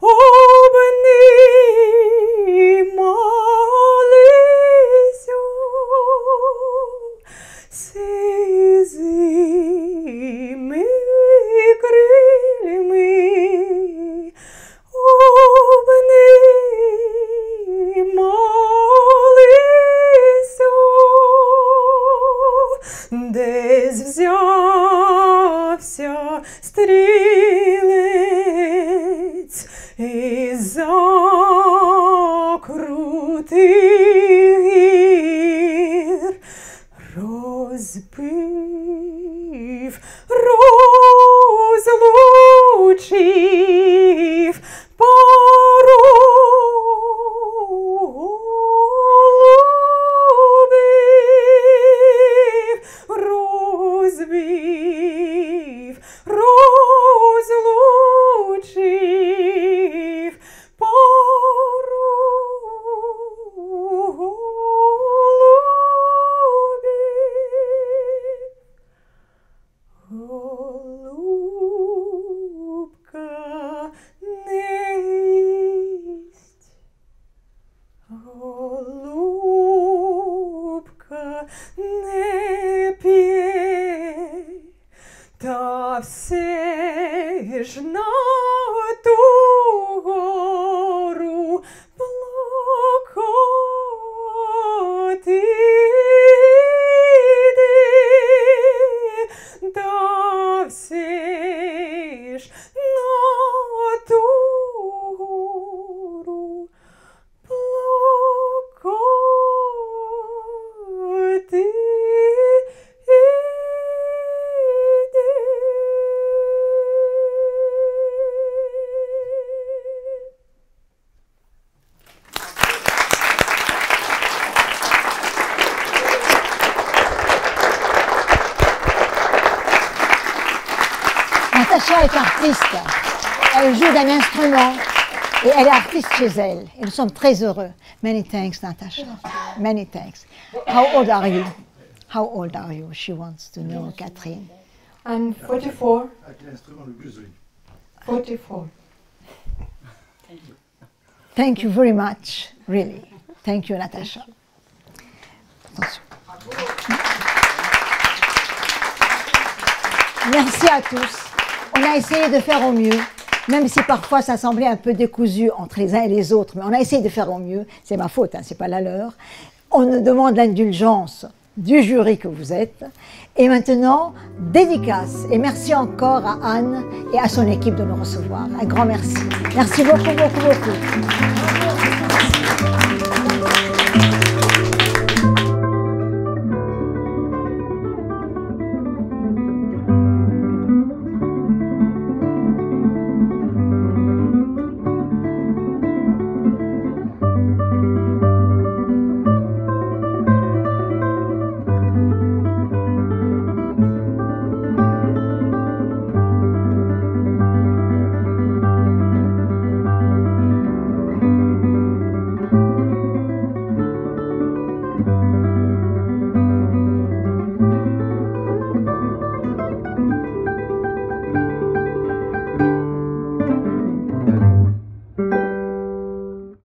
обнімалися сизими крилями, обнімалися. Десь взявся стрілець із-за крутих гір, розбив, розлучив пару голубів, розбив, розлучив пару голубів. Голубка не їсть, голубка не п'є, та все ж на ту гору плакати йде, та все ж на ту гору плакати йде. Natacha est artiste. Elle joue d'un instrument et elle est artiste chez elle. Et nous sommes très heureux. Many thanks, Natasha. Many thanks. How old are you? How old are you? She wants to know, Catherine. I'm 44. 44. Thank you very much, really. Thank you, Natasha. Attention. Merci à tous. On a essayé de faire au mieux, même si parfois ça semblait un peu décousu entre les uns et les autres, mais on a essayé de faire au mieux. C'est ma faute, hein, c'est pas la leur. On nous demande l'indulgence du jury que vous êtes. Et maintenant, dédicace. Et merci encore à Anne et à son équipe de nous recevoir. Un grand merci. Merci beaucoup, beaucoup, beaucoup. Thank you.